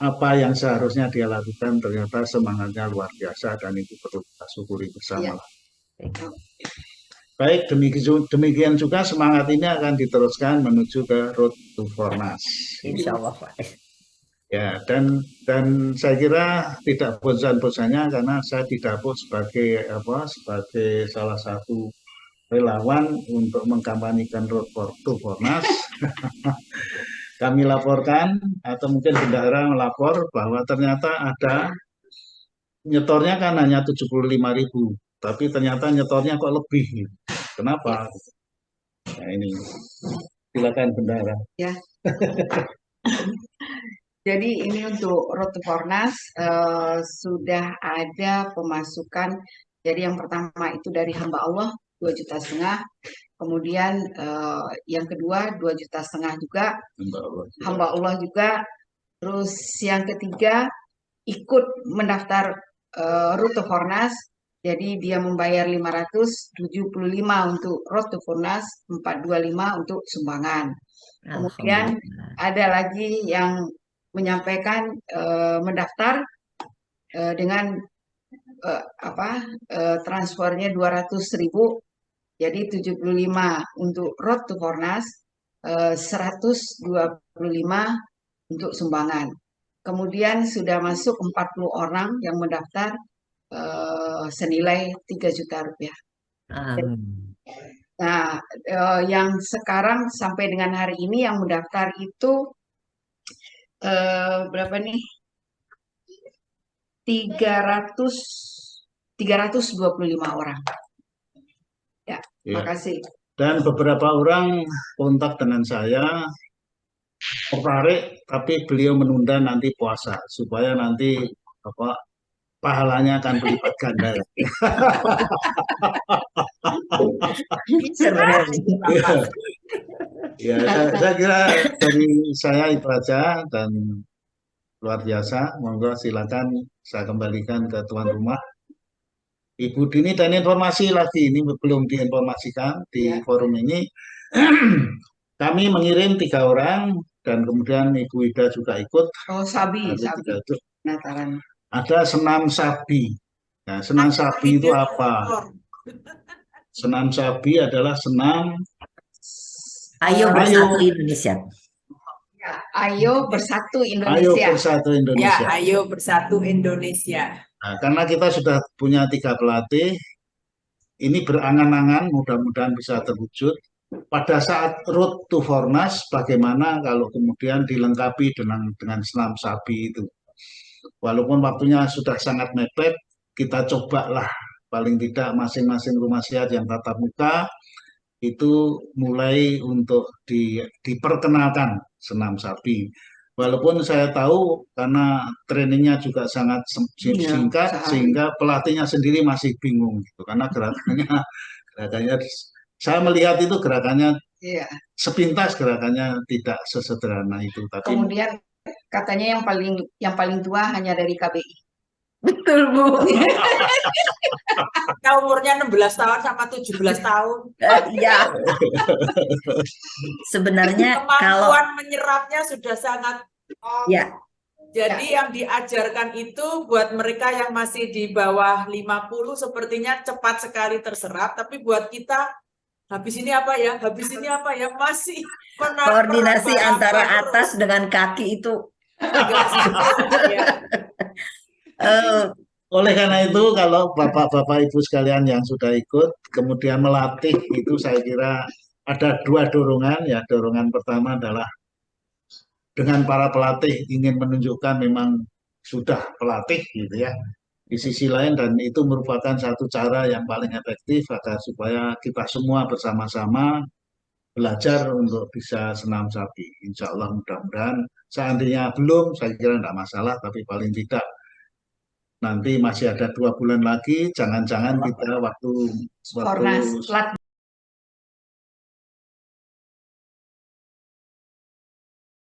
apa yang seharusnya dia lakukan, ternyata semangatnya luar biasa dan itu perlu kita syukuri bersama. Baik, demikian juga semangat ini akan diteruskan menuju ke Road to Fornas. Insya Allah, Pak. Ya, dan saya kira tidak bosan-bosannya karena saya didapuk sebagai salah satu relawan untuk mengkampanyekan Road to Fornas. Kami laporkan atau mungkin bendahara melapor bahwa ternyata ada nyetornya kan hanya 75.000, tapi ternyata nyetornya kok lebih. Kenapa? Nah ini, silakan bendahara. Ya. Jadi ini untuk Road to Fornas sudah ada pemasukan. Jadi yang pertama itu dari hamba Allah 2,5 juta. Kemudian yang kedua 2,5 juta juga hamba Allah juga. Terus yang ketiga ikut mendaftar Road to Fornas. Jadi dia membayar 575 untuk Road to Fornas, 425 untuk sumbangan. Kemudian ada lagi yang menyampaikan mendaftar dengan transfernya 200.000. Jadi 75 untuk Road to Fornas, 125 untuk sumbangan. Kemudian sudah masuk 40 orang yang mendaftar senilai 3 juta rupiah. Nah, yang sekarang sampai dengan hari ini yang mendaftar itu berapa nih? 325 orang. Ya, makasih. Dan beberapa orang kontak dengan saya tertarik, tapi beliau menunda nanti puasa supaya nanti pahalanya akan berlipat ganda. Ya, saya kira dari saya itu aja dan luar biasa. Monggo silakan saya kembalikan ke tuan rumah. Ibu Dini, dan informasi lagi ini belum diinformasikan di forum ini. Kami mengirim 3 orang dan kemudian Ibu Ida juga ikut. Oh, sabi. Ada senam sabi. Nah, senam sabi itu apa? Senam sabi adalah senam Ayo Bersatu Indonesia. Ya, Ayo Bersatu Indonesia. Ayo Bersatu Indonesia. Ya, Ayo Bersatu Indonesia. Nah, karena kita sudah punya 3 pelatih, ini berangan-angan mudah-mudahan bisa terwujud. Pada saat Road to Fornas, bagaimana kalau kemudian dilengkapi dengan senam sabi itu. Walaupun waktunya sudah sangat mepet, kita cobalah paling tidak masing-masing rumah sehat yang tatap muka itu mulai untuk diperkenalkan senam sabi. Walaupun saya tahu karena trainingnya juga sangat singkat sehingga pelatihnya sendiri masih bingung gitu. Karena gerakannya saya melihat itu gerakannya sepintas gerakannya tidak sesederhana itu. Tapi kemudian katanya yang paling tua hanya dari KBI. Betul, Bu. Nah, umurnya 16 tahun sama 17 tahun. Iya. Sebenarnya kemampuan menyerapnya sudah sangat. Ya. Jadi yang diajarkan itu buat mereka yang masih di bawah 50 sepertinya cepat sekali terserap, tapi buat kita habis ini apa ya? Habis ini apa ya? Masih koordinasi antara atas dengan kaki itu. Oleh karena itu, kalau bapak-bapak ibu sekalian yang sudah ikut, kemudian melatih itu saya kira ada 2 dorongan. Ya, dorongan pertama adalah dengan para pelatih ingin menunjukkan memang sudah pelatih gitu ya. Di sisi lain, dan itu merupakan satu cara yang paling efektif agar supaya kita semua bersama-sama belajar untuk bisa senam sabi. Insya Allah mudah-mudahan, seandainya belum, saya kira tidak masalah, tapi paling tidak nanti masih ada 2 bulan lagi, jangan-jangan kita waktu